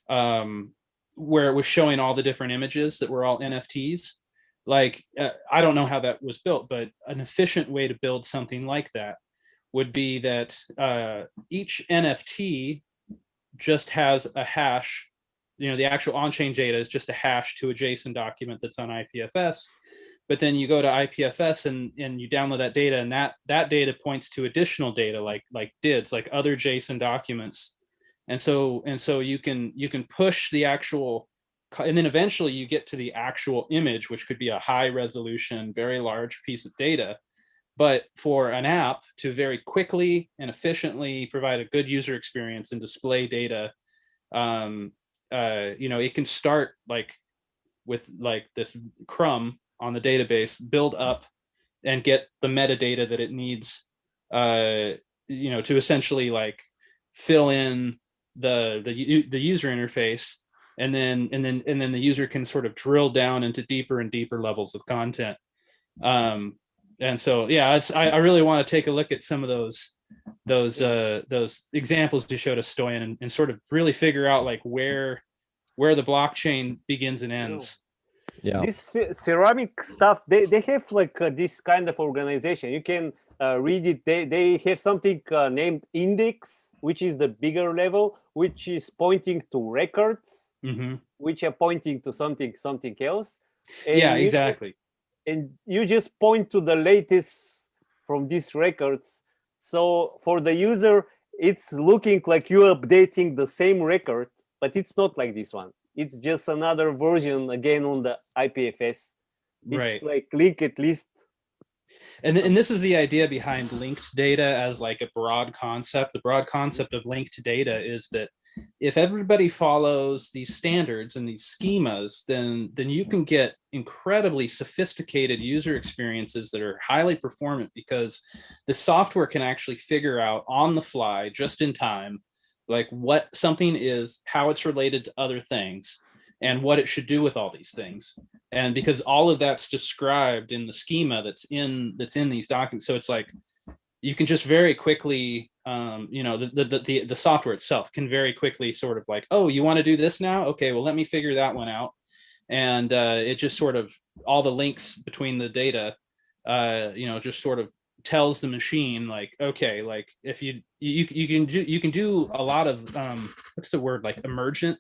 where it was showing all the different images that were all NFTs. Like I don't know how that was built, but an efficient way to build something like that would be that each NFT just has a hash. The actual on-chain data is just a hash to a JSON document that's on IPFS. But then you go to IPFS and you download that data, and that data points to additional data like DIDs, like other JSON documents. And so you can push the actual, and then eventually you get to the actual image, which could be a high resolution, very large piece of data. But for an app to very quickly and efficiently provide a good user experience and display data, it can start like with like this crumb on the database, build up, and get the metadata that it needs, you know, to essentially like fill in the user interface, and then the user can sort of drill down into deeper and deeper levels of content. And so, yeah, I really want to take a look at some of those examples you showed us, Stoyan, and sort of really figure out like where the blockchain begins and ends. Yeah. This ceramic stuff, they have like this kind of organization. You can read it. They have something named index, which is the bigger level, which is pointing to records, which are pointing to something else. And yeah, exactly. You just point to the latest from these records. So for the user, it's looking like you're updating the same record, but it's not like this one. It's just another version again on the IPFS. It's right. like linked list. And this is the idea behind linked data as like a broad concept. The broad concept of linked data is that if everybody follows these standards and these schemas, then you can get incredibly sophisticated user experiences that are highly performant, because the software can actually figure out on the fly, just in time, like what something is, how it's related to other things, and what it should do with all these things. And because all of that's described in the schema that's in these documents, so it's like you can just very quickly, you know, the software itself can very quickly sort of like, oh, you want to do this now? Okay, well, let me figure that one out. And it just sort of, all the links between the data, you know, just sort of tells the machine like, okay, like if you can do a lot of what's the word, like emergent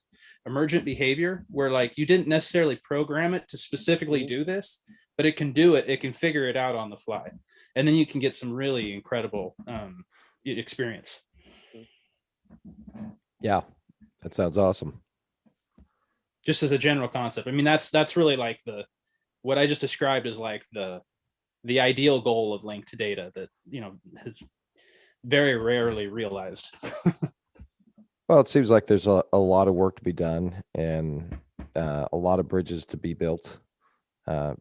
behavior, where like you didn't necessarily program it to specifically do this, but it can do it, it can figure it out on the fly, and then you can get some really incredible experience. Yeah, that sounds awesome. Just as a general concept, I mean, that's really like what I just described is like the ideal goal of linked data that, you know, is very rarely realized. Well, it seems like there's a lot of work to be done, and a lot of bridges to be built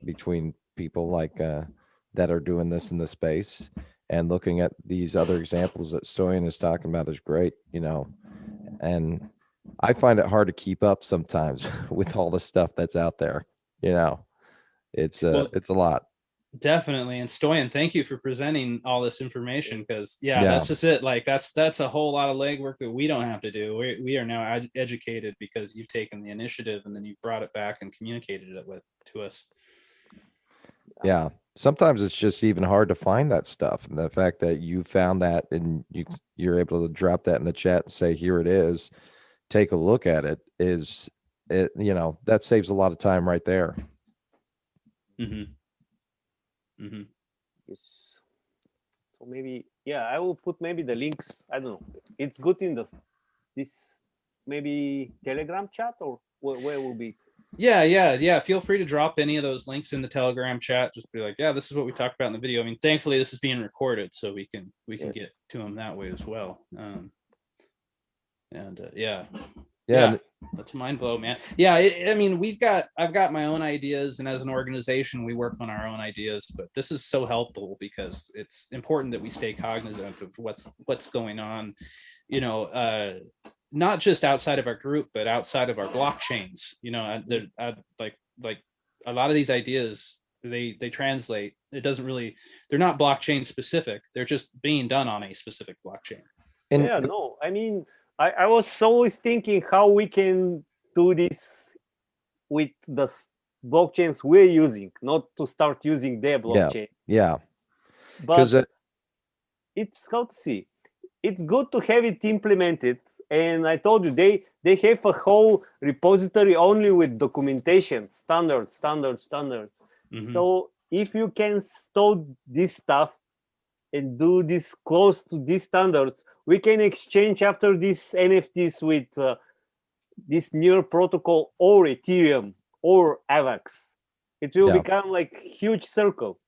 between people like that are doing this in the space. And looking at these other examples that Stoyan is talking about is great, you know. And I find it hard to keep up sometimes with all the stuff that's out there. You know, it's a lot. Definitely. And Stoyan, thank you for presenting all this information, because that's just it. Like that's a whole lot of legwork that we don't have to do. We are now educated because you've taken the initiative, and then you've brought it back and communicated it to us. Yeah. Sometimes it's just even hard to find that stuff. And the fact that you found that and you're able to drop that in the chat and say, here it is, take a look at it, you know, that saves a lot of time right there. So maybe, I will put maybe the links. I don't know. It's good in this maybe Telegram chat, or where will be? Yeah. Feel free to drop any of those links in the Telegram chat. Just be like, this is what we talked about in the video. I mean, thankfully this is being recorded, so we can get to them that way as well. That's a mind blow, man. I mean, I've got my own ideas, and as an organization we work on our own ideas, but this is so helpful because it's important that we stay cognizant of what's going on, you know, not just outside of our group, but outside of our blockchains. You know, like a lot of these ideas, they translate. It doesn't really, they're not blockchain specific. They're just being done on a specific blockchain. And no, I mean, I was always thinking how we can do this with the blockchains we're using, not to start using their blockchain. Yeah. But it's, how to see, it's good to have it implemented. And I told you, they have a whole repository only with documentation, standards. So if you can store this stuff and do this close to these standards, we can exchange after these NFTs with this newer protocol or Ethereum or Avex. It will become like huge circle.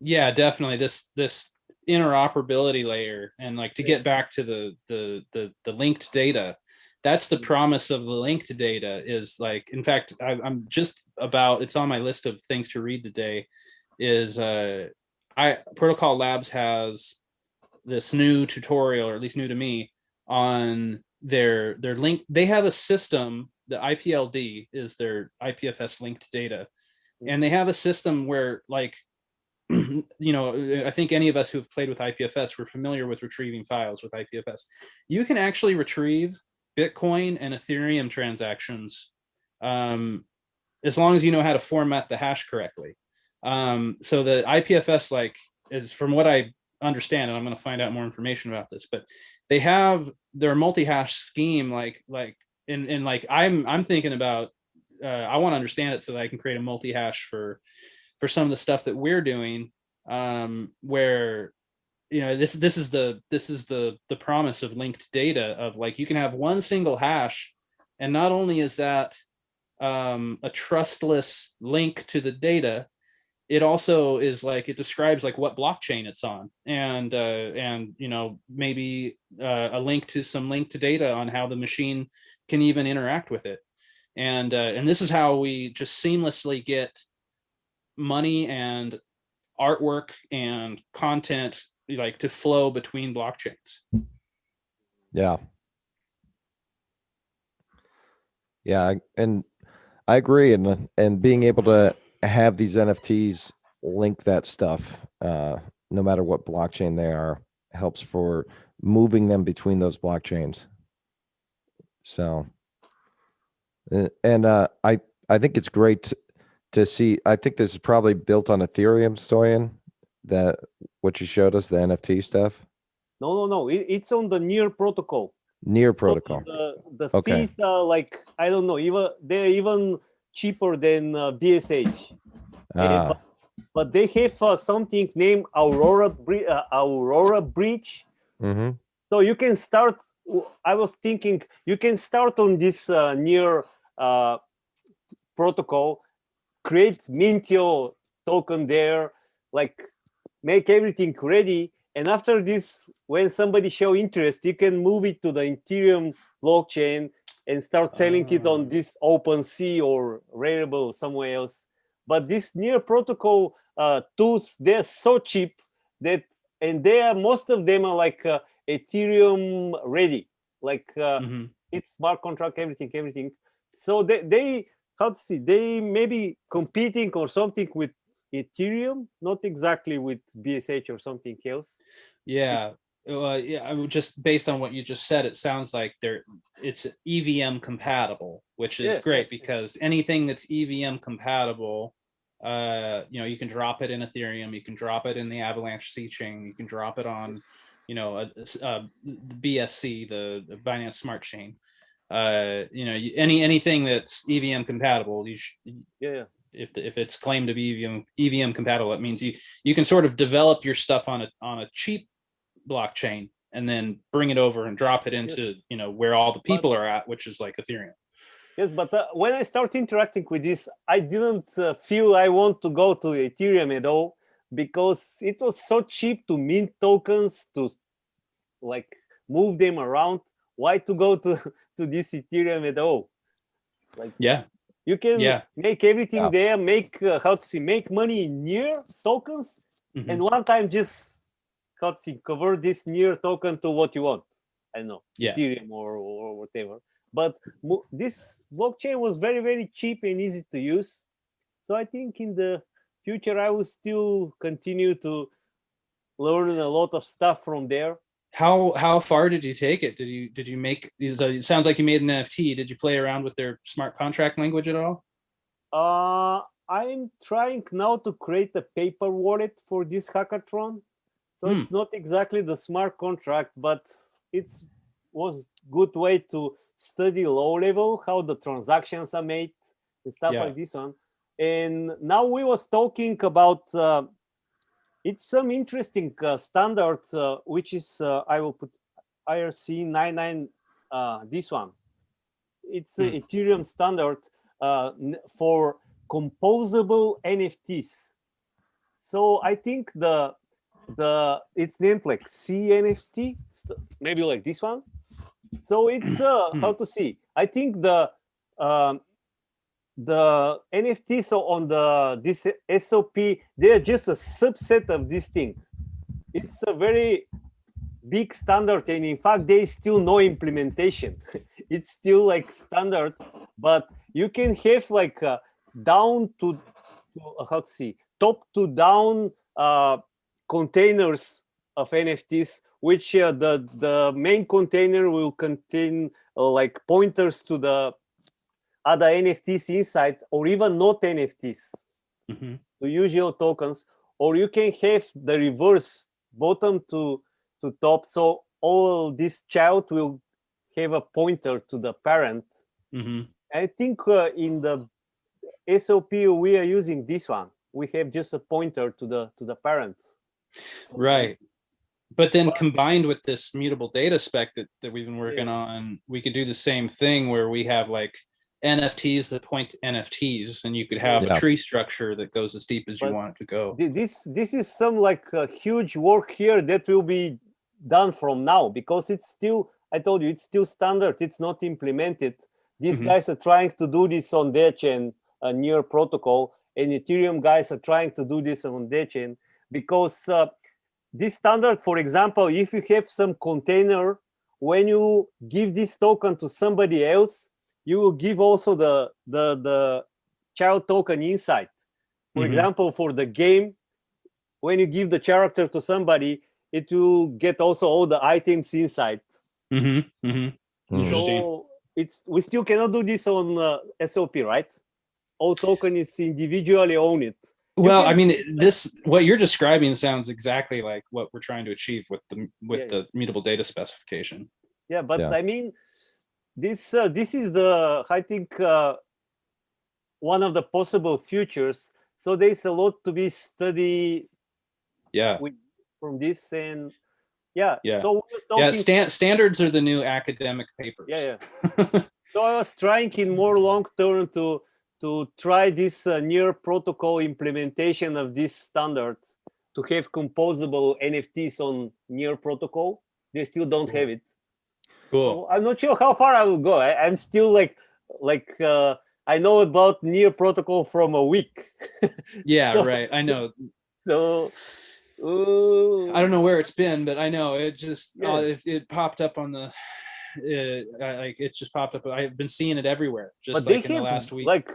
Yeah, definitely. This interoperability layer, and like to get back to the linked data, that's the promise of the linked data. Is like, in fact, I'm just about, it's on my list of things to read today, is Protocol Labs has this new tutorial, or at least new to me, on their link. They have a system. The IPLD is their IPFS linked data, and they have a system where, like, I think any of us who have played with IPFS, we're familiar with retrieving files with IPFS. You can actually retrieve Bitcoin and Ethereum transactions as long as you know how to format the hash correctly. So the IPFS, like, is, from what I understand, and I'm going to find out more information about this, but they have their multi-hash scheme, like I'm thinking about, I want to understand it so that I can create a multi-hash for some of the stuff that we're doing, where this is the promise of linked data, of, like, you can have one single hash, and not only is that a trustless link to the data, it also is, like, it describes, like, what blockchain it's on, and maybe a link to some linked data on how the machine can even interact with it, and this is how we just seamlessly get money and artwork and content, like, to flow between blockchains. Yeah. Yeah, and I agree, and being able to have these NFTs link that stuff, no matter what blockchain they are, helps for moving them between those blockchains. So, and I think it's great to see. I think this is probably built on Ethereum, Stoyan, that what you showed us, the NFT stuff. No. It's on the Near protocol. Near So protocol. The Okay. fees are, like, I don't know, they're even cheaper than BSH. Ah, But they have something named Aurora Bridge. mm-hmm. So you can start. I was thinking you can start on this Near protocol, create mint your token there, like, make everything ready, and after this, when somebody show interest, you can move it to the Ethereum blockchain and start selling it on this OpenSea or Rarible somewhere else. But this Near protocol tools, they're so cheap that, and most of them are, like, Ethereum ready, like, it's smart contract, everything. So they how to see, they maybe competing or something with Ethereum, not exactly with BSH or something else. Yeah. I mean, just based on what you just said, it sounds like it's EVM compatible, which is great, because anything that's EVM compatible, you can drop it in Ethereum, you can drop it in the Avalanche C chain, you can drop it on, the BSC, the Binance Smart Chain. Anything that's EVM compatible, if it's claimed to be EVM compatible, it means you can sort of develop your stuff on a cheap blockchain and then bring it over and drop it into where all the people are at, which is like Ethereum. Yes, but when I start interacting with this, I didn't feel I want to go to Ethereum at all, because it was so cheap to mint tokens, to, like, move them around. Why to go to this Ethereum at all? Like, you can make everything there, make make money in Near tokens, and one time just convert this Near token to what you want. I don't know, Ethereum or whatever. But this blockchain was very, very cheap and easy to use. So I think in the future I will still continue to learn a lot of stuff from there. How far did you take it? Did you make? It sounds like you made an NFT. Did you play around with their smart contract language at all? I'm trying now to create a paper wallet for this hackathon. So it's not exactly the smart contract, but was good way to study low level, how the transactions are made and stuff like this one. And now we was talking about it's some interesting standard, which is I will put IRC 99. This one, it's an Ethereum standard for composable NFTs. So I think it's named like CNFT, maybe like this one. So it's how to see. I think the the NFTs on this SOP, they are just a subset of this thing. It's a very big standard, and in fact, there is still no implementation. It's still like standard, but you can have like down to how to see, top to down containers of NFTs, which the main container will contain like pointers to the other NFTs inside, or even not NFTs, Mhm. the usual tokens, or you can have the reverse, bottom to top. So all this child will have a pointer to the parent. Mhm. I think in the SOP we are using this one. We have just a pointer to the parent. Right. But then combined with this mutable data spec that we've been working Yeah. on, we could do the same thing where we have like NFTs that point to NFTs, and you could have Yeah. a tree structure that goes as deep as you But want it to go. This is some like huge work here that will be done from now, because it's still, I told you, it's still standard. It's not implemented. These Mhm. guys are trying to do this on their chain, near protocol, and Ethereum guys are trying to do this on their chain, because this standard, for example, if you have some container, when you give this token to somebody else, you will give also the child token inside. For Mhm. example, for the game, when you give the character to somebody, it will get also all the items inside. Mhm. Mhm. Interesting. So we still cannot do this on SOP, right? All token is individually own it. Well, can- I mean, this what you're describing sounds exactly like what we're trying to achieve with Yeah. the mutable data specification. Yeah, but Yeah. I mean, this is the, I think, one of the possible futures. So there's a lot to be studied Yeah. from this, and yeah. Yeah. So we was Yeah. talking. Standards are the new academic papers. Yeah. So I was trying in more long term to try this near protocol implementation of this standard, to have composable NFTs on near protocol. They still don't have it. Cool. So I'm not sure how far I will go. I'm still like I know about near protocol from a week. Yeah. So- Right. I know. So I don't know where it's been, but I know it just Yeah. it popped up on the like it just popped up. I've been seeing it everywhere, just but like they in the have last week. like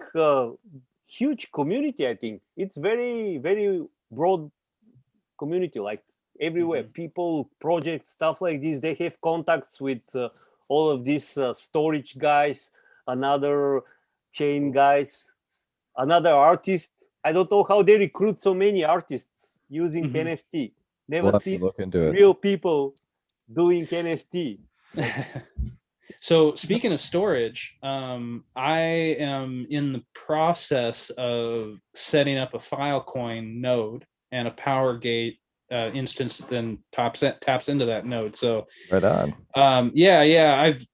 huge community. I think it's very very broad community, like everywhere. People, projects, stuff like this. They have contacts with all of these storage guys, another chain guys, another artist. I don't know how they recruit so many artists using Mhm. NFT. Never We'll have to seen look into it. real people doing NFT. So speaking of storage, I am in the process of setting up a Filecoin node and a PowerGate instance that then taps into that node. So Right on.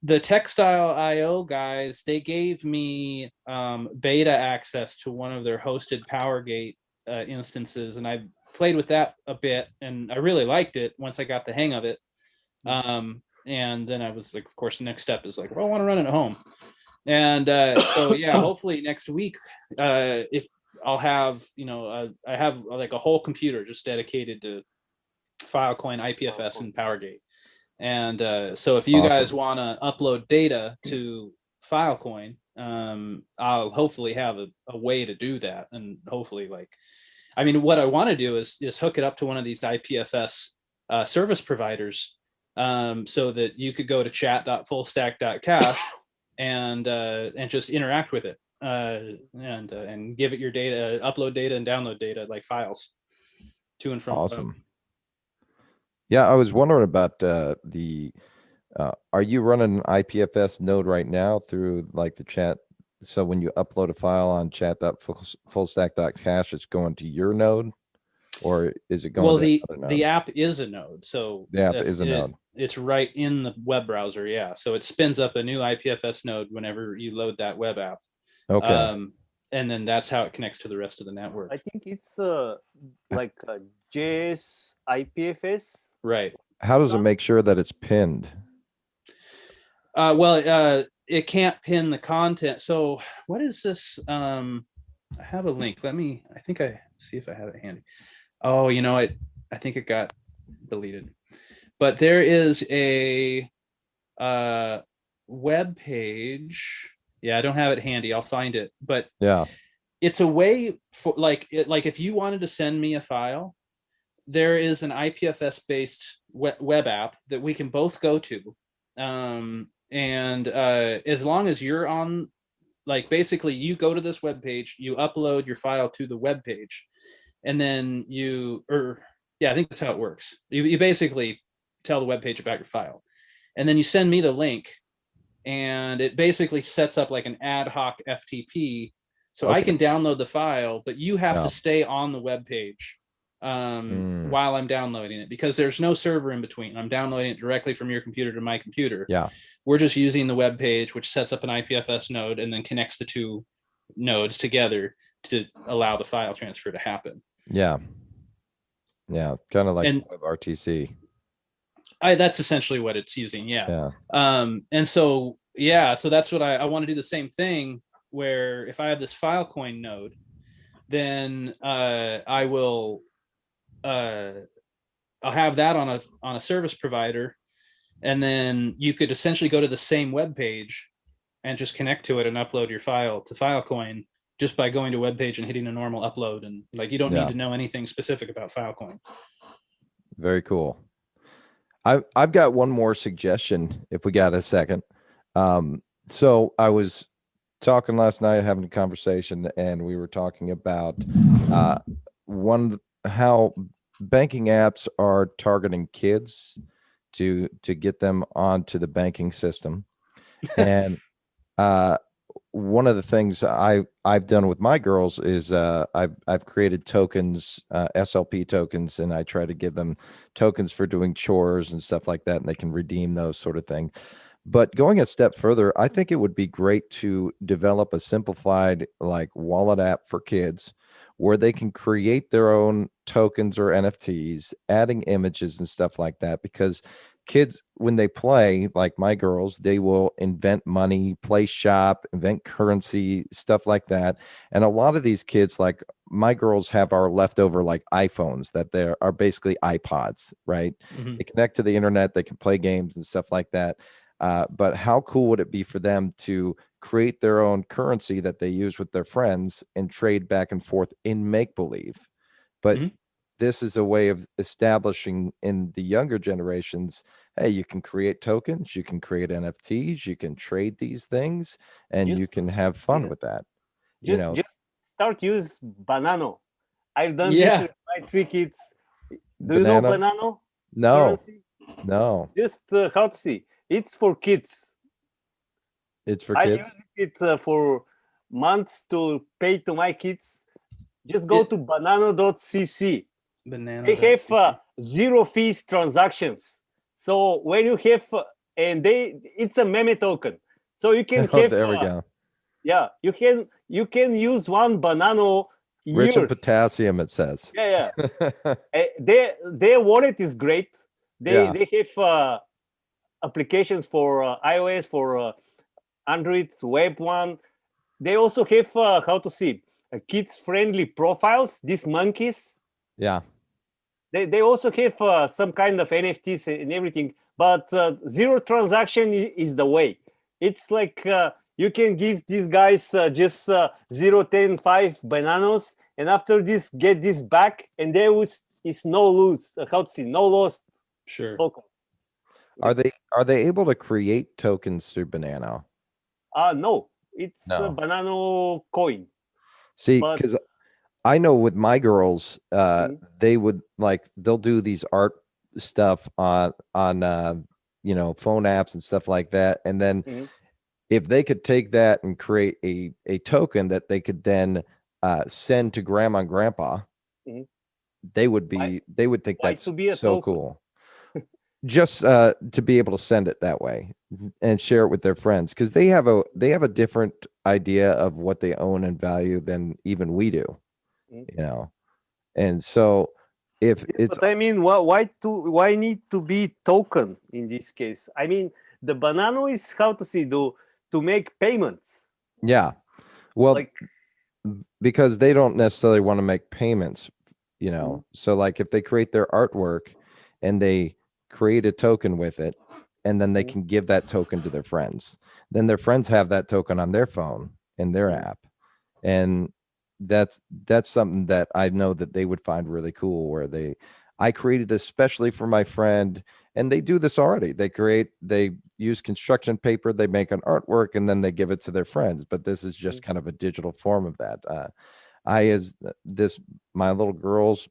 the Textile IO guys, they gave me beta access to one of their hosted PowerGate instances, and I played with that a bit, and I really liked it once I got the hang of it. And then I was like, of course, the next step is like, well, I want to run it at home. And so, yeah, hopefully next week, if I'll have, I have like a whole computer just dedicated to Filecoin, IPFS, and PowerGate. And so if you Awesome. guys want to upload data to Filecoin, I'll hopefully have a way to do that. And hopefully, what I want to do is hook it up to one of these IPFS service providers, so that you could go to chat.fullstack.cash and just interact with it, and give it your data, upload data and download data like files to and from. Awesome. Yeah, I was wondering about are you running an IPFS node right now through like the chat? So when you upload a file on chat.fullstack.cache, it's going to your node, or is it going to another node? The app is a node, so The app is a node. It's right in the web browser, yeah. So it spins up a new IPFS node whenever you load that web app. Okay. And then that's how it connects to the rest of the network. I think it's like JS IPFS. Right. How does it make sure that it's pinned? it can't pin the content. So what is this? I have a link. I think I see if I have it handy. Oh, I think it got deleted. But there is a web page. Yeah, I don't have it handy. I'll find it. But Yeah. it's a way for like if you wanted to send me a file, there is an IPFS based web app that we can both go to. And as long as you're on, like, basically you go to this web page, you upload your file to the web page, and then I think that's how it works. You basically tell the web page about your file, and then you send me the link, and it basically sets up like an ad hoc FTP, so I can download the file, but you have to stay on the web page while I'm downloading it, because there's no server in between. I'm downloading it directly from your computer to my computer. Yeah. We're just using the web page, which sets up an IPFS node and then connects the two nodes together to allow the file transfer to happen. Yeah. Yeah. Kind of like WebRTC. That's essentially what it's using. Yeah. And so that's what I want to do, the same thing, where if I have this Filecoin node, then I will I'll have that on a service provider, and then you could essentially go to the same web page and just connect to it and upload your file to Filecoin just by going to web page and hitting a normal upload, and like you don't need to know anything specific about Filecoin. Very cool. I've got one more suggestion if we got a second. So I was talking last night, having a conversation, and we were talking about how banking apps are targeting kids to get them onto the banking system. And one of the things I've done with my girls is I've created tokens, SLP tokens, and I try to give them tokens for doing chores and stuff like that, and they can redeem those sort of things. But going a step further, I think it would be great to develop a simplified like wallet app for kids where they can create their own tokens or NFTs, adding images and stuff like that, because kids, when they play, like my girls, they will invent money, play shop, invent currency, stuff like that. And a lot of these kids, like my girls, have our leftover like iPhones that they are basically iPods, right? Mm-hmm. They connect to the internet, they can play games and stuff like that. But how cool would it be for them to create their own currency that they use with their friends and trade back and forth in make-believe? But this is a way of establishing in the younger generations, hey, you can create tokens, you can create NFTs, you can trade these things, and you can have fun with that. Just start use Banano. I've done this with my 3 kids. Do you know Banano? No. Currency? No. Just how to see. It's for kids. It's for kids? I used it for months to pay to my kids. Just go to banano.cc. They have 0 fees transactions. So when you have, it's a meme token. So you can have. There we go. Yeah, you can use one Banano. Rich in potassium, it says. Yeah. Their wallet is great. They have applications for iOS, for Android, Web one. They also have kids-friendly profiles. These monkeys. Yeah. They also have some kind of NFTs and everything, but 0 transaction is the way. It's like you can give these guys just 0, 10, 5 bananas, and after this, get this back, and there is no lose. No lost. Sure. Tokens. Are they able to create tokens through Banano? No, it's a Banano coin. See, because I know with my girls, they would they'll do these art stuff on phone apps and stuff like that, and then if they could take that and create a token that they could then send to grandma and grandpa, they would think that's so cool. Just to be able to send it that way and share it with their friends, because they have a different idea of what they own and value than even we do, and so if it's, but I mean, why need to be token in this case? I mean, the Banano is to make payments. Yeah. Well, Like, because they don't necessarily want to make payments, you know. So like if they create their artwork and they create a token with it, and then they can give that token to their friends, then their friends have that token on their phone in their app. And that's something that I know that they would find really cool, where I created this especially for my friend, and they do this already. They use construction paper, they make an artwork, and then they give it to their friends. But this is just kind of a digital form of that. My little girls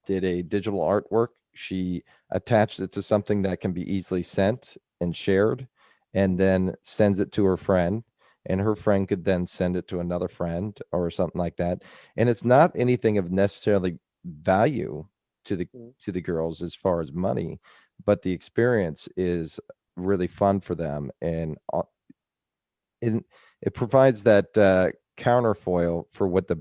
did a digital artwork. She attached it to something that can be easily sent and shared, and then sends it to her friend, and her friend could then send it to another friend or something like that. And it's not anything of necessarily value to the girls as far as money, but the experience is really fun for them, and it provides that counterfoil for what the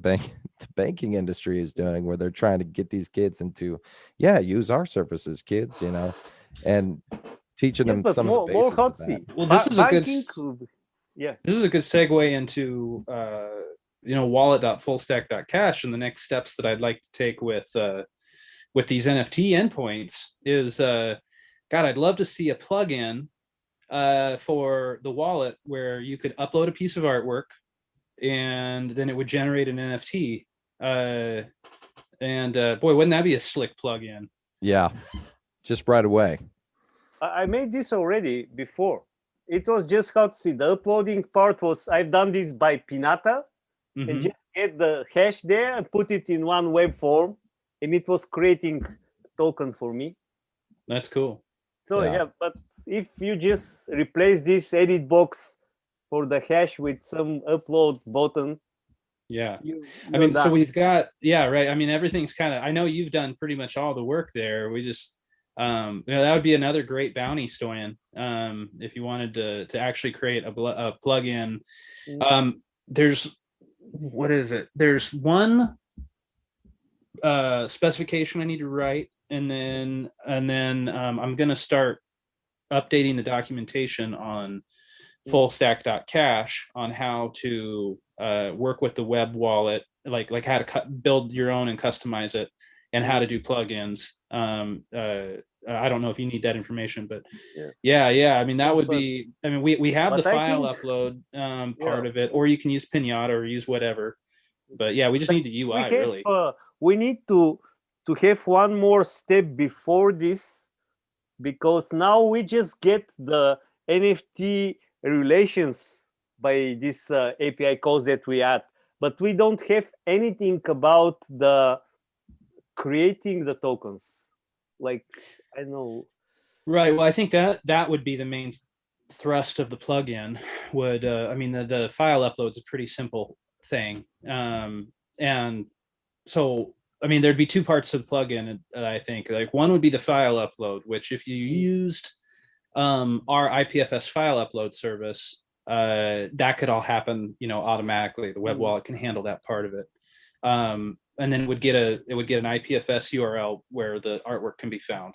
banking industry is doing, where they're trying to get these kids into, use our services, kids, you know, and teaching them but some more, of the basics more of that. Hotzi. Well, this is a good Banking could, yeah. This is a good segue into wallet.fullstack.cash, and the next steps that I'd like to take with these NFT endpoints is God, I'd love to see a plugin for the wallet where you could upload a piece of artwork and then it would generate an NFT. Boy, wouldn't that be a slick plugin? Yeah, just right away. I made this already before. It was just Hotzi. The uploading part was, I've done this by Pinata, and just get the hash there and put it in one web form, and it was creating a token for me. That's cool. So yeah, but if you just replace this edit box for the hash with some upload button, I mean, so we've got, right. I mean, everything's kind of, I know you've done pretty much all the work there. We just, that would be another great bounty, Stoyan, if you wanted to actually create a plugin. There's, what is it? There's one specification I need to write, and then I'm going to start updating the documentation on fullstack.cash on how to work with the web wallet, like how to build your own and customize it, and how to do plugins. I don't know if you need that information, but I mean, that would be, I mean, we have the file upload part of it, or you can use Pinata or use whatever, but we just need the UI really. We need to have one more step before this, because now we just get the NFT relations by this API calls that we add, but we don't have anything about the creating the tokens. Like, I know. Right. Well, I think that would be the main thrust of the plugin. Would I mean, the file upload is a pretty simple thing, and so I mean, there'd be two parts to the plugin. I think, like, one would be the file upload, which if you used our IPFS file upload service, that could all happen, automatically. The web wallet can handle that part of it, and then it would get an IPFS URL where the artwork can be found.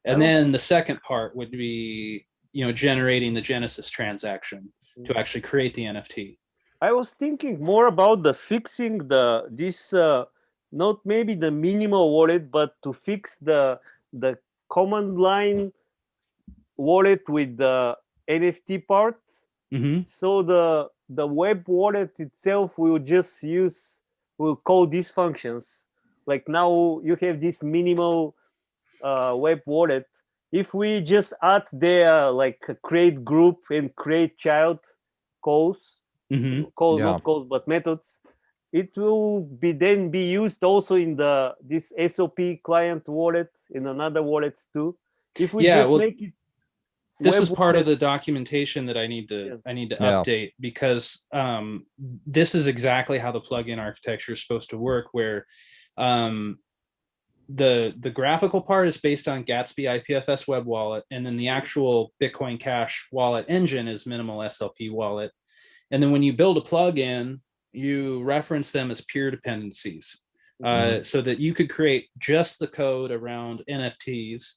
And then the second part would be, generating the Genesis transaction to actually create the NFT. I was thinking more about the fixing this not maybe the minimal wallet, but to fix the command line wallet with the NFT part. So the web wallet itself will just will call these functions. Like now you have this minimal web wallet. If we just add there like create group and create child calls, not calls but methods, it will then be used also in this SOP client wallet, in another wallets too. If we make it, this is part of the documentation that I need to update, because this is exactly how the plugin architecture is supposed to work, where the graphical part is based on Gatsby IPFS web wallet, and then the actual Bitcoin Cash wallet engine is minimal SLP wallet. And then when you build a plugin, you reference them as peer dependencies, so that you could create just the code around NFTs,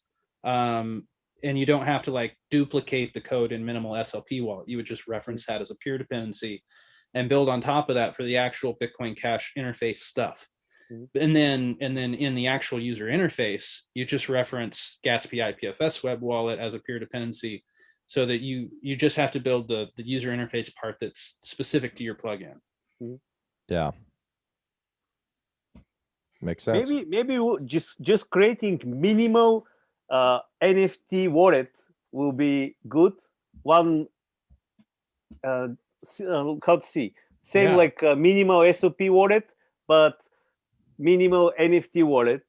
and you don't have to like duplicate the code in minimal SLP wallet. You would just reference that as a peer dependency and build on top of that for the actual Bitcoin Cash interface stuff. And then in the actual user interface, you just reference Gatsby IPFS web wallet as a peer dependency, so that you just have to build the user interface part that's specific to your plugin. Yeah. Makes sense. Maybe just creating minimal NFT wallet will be good. One how to see, same Yeah. like minimal SOP wallet, but minimal NFT wallet,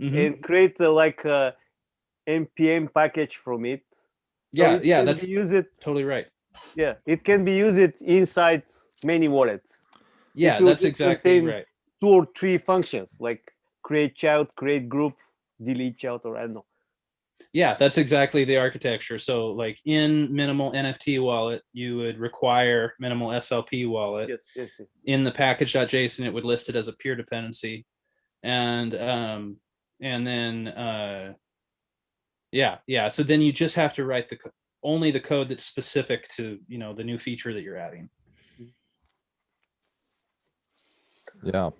and create like a npm package from it. So yeah, it that's can be used. totally right. Yeah, it can be used inside many wallets. Yeah, It will that's just exactly contain right. 2 or 3 functions like create child, create group, delete child, or I don't know. Yeah, that's exactly the architecture. So like in minimal NFT wallet, you would require minimal SLP wallet. Yes. In the package.json, it would list it as a peer dependency. And then yeah. So then you just have to write only the code that's specific to, the new feature that you're adding. Yeah.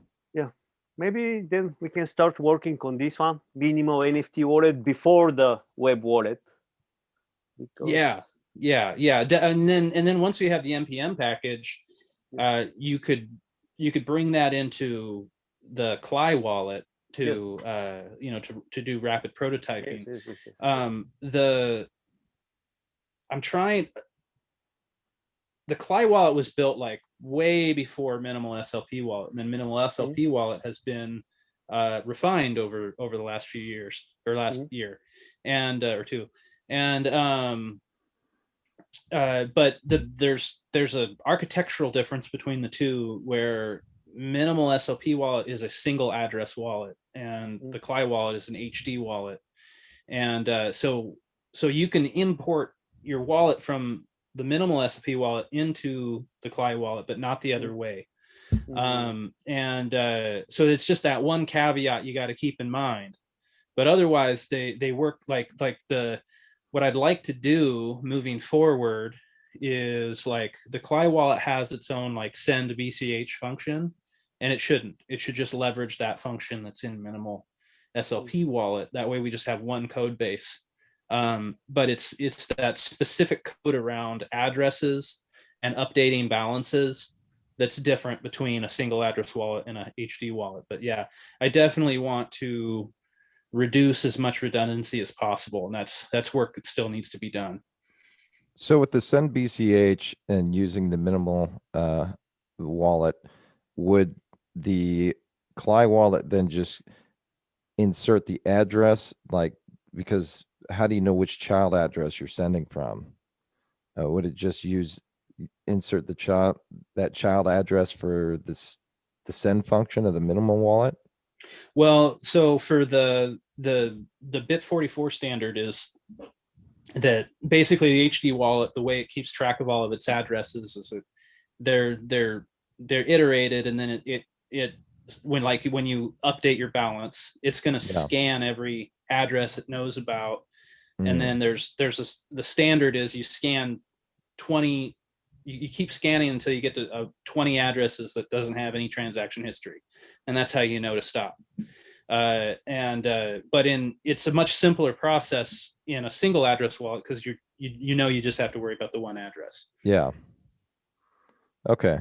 Maybe then we can start working on this one, minimal NFT wallet before the web wallet. Yeah. And then once we have the npm package, you could bring that into the Cli wallet to to do rapid prototyping. Yes. The Cli wallet was built like way before minimal SLP wallet, and then minimal SLP wallet has been refined over the last few years, or last year and or two, and but there's an architectural difference between the two, where minimal SLP wallet is a single address wallet, and the Cli wallet is an HD wallet, and so you can import your wallet from the minimal SLP wallet into the Cli wallet, but not the other way. So it's just that one caveat you got to keep in mind. But otherwise, they work like what I'd like to do moving forward is like the Cli wallet has its own like send BCH function, and it shouldn't. It should just leverage that function that's in minimal SLP wallet. That way we just have one code base. But it's that specific code around addresses and updating balances that's different between a single address wallet and a HD wallet. But yeah, I definitely want to reduce as much redundancy as possible, and that's work that still needs to be done. So with the send BCH and using the minimal wallet, would the Cli wallet then just insert the address, like, because how do you know which child address you're sending from? Would it just insert that child address for the send function of the minimal wallet? Well, so for the bit44 standard is that basically the HD wallet, the way it keeps track of all of its addresses is that they're iterated, and then it when you update your balance, it's going to scan every address it knows about. And then there's the standard is you scan 20, you keep scanning until you get to 20 addresses that doesn't have any transaction history, and that's how you know to stop. But it's a much simpler process in a single address wallet, because you just have to worry about the one address. Yeah. Okay.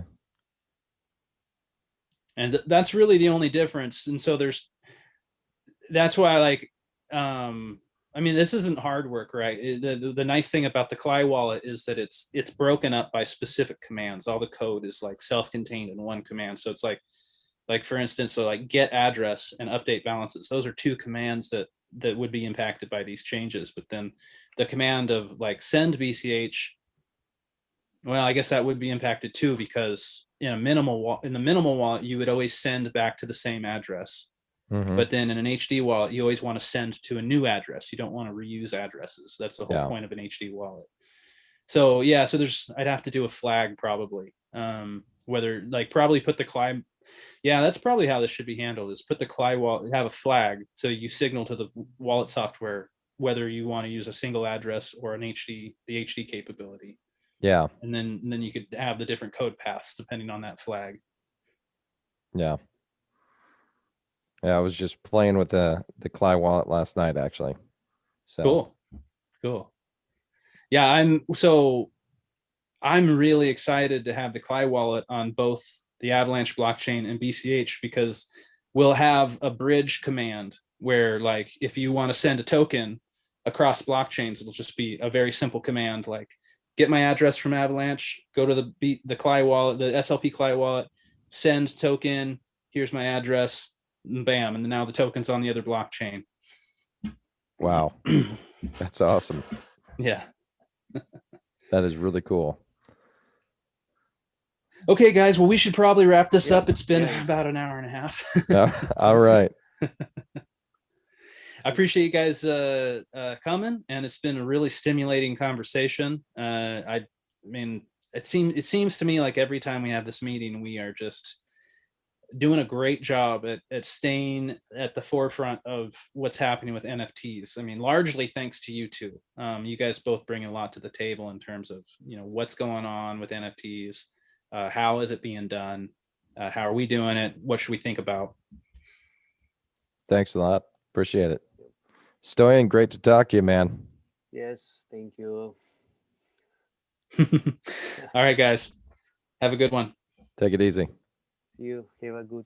And that's really the only difference. And so that's why I like, I mean, this isn't hard work, right? The nice thing about the Cli wallet is that it's broken up by specific commands. All the code is like self-contained in one command. So it's like for instance, so like get address and update balances. Those are two commands that would be impacted by these changes. But then the command of like send BCH, well, I guess that would be impacted too, because in the minimal wallet, you would always send back to the same address. But then in an HD wallet, you always want to send to a new address. You don't want to reuse addresses. That's the whole point of an HD wallet. So yeah, so I'd have to do a flag probably. Whether like probably put the Cli. Yeah, that's probably how this should be handled, is put the Cli wallet, have a flag, so you signal to the wallet software whether you want to use a single address or an HD, the HD capability. Yeah. And then you could have the different code paths depending on that flag. Yeah. Yeah, I was just playing with the Cli wallet last night, actually. So Cool. Yeah, I'm really excited to have the Cli wallet on both the Avalanche blockchain and BCH, because we'll have a bridge command where, like, if you want to send a token across blockchains, it'll just be a very simple command like get my address from Avalanche, go to the Cli wallet, the SLP Cli wallet, send token, here's my address, and bam, and now the token's on the other blockchain. wow, that's awesome. Yeah. That is really cool. Okay, guys. Well, we should probably wrap this Yeah, up. It's been yeah. about an hour and a half. All right. I appreciate you guys coming, and it's been a really stimulating conversation. I mean, it seems to me like every time we have this meeting, we are just doing a great job at staying at the forefront of what's happening with NFTs. I mean, largely thanks to you two. You guys both bring a lot to the table in terms of, you know, what's going on with NFTs. How is it being done? How are we doing it? What should we think about? Thanks a lot. Appreciate it. Stoyan, great to talk to you, man. Yes, thank you. All right, guys. Have a good one. Take it easy. You have a good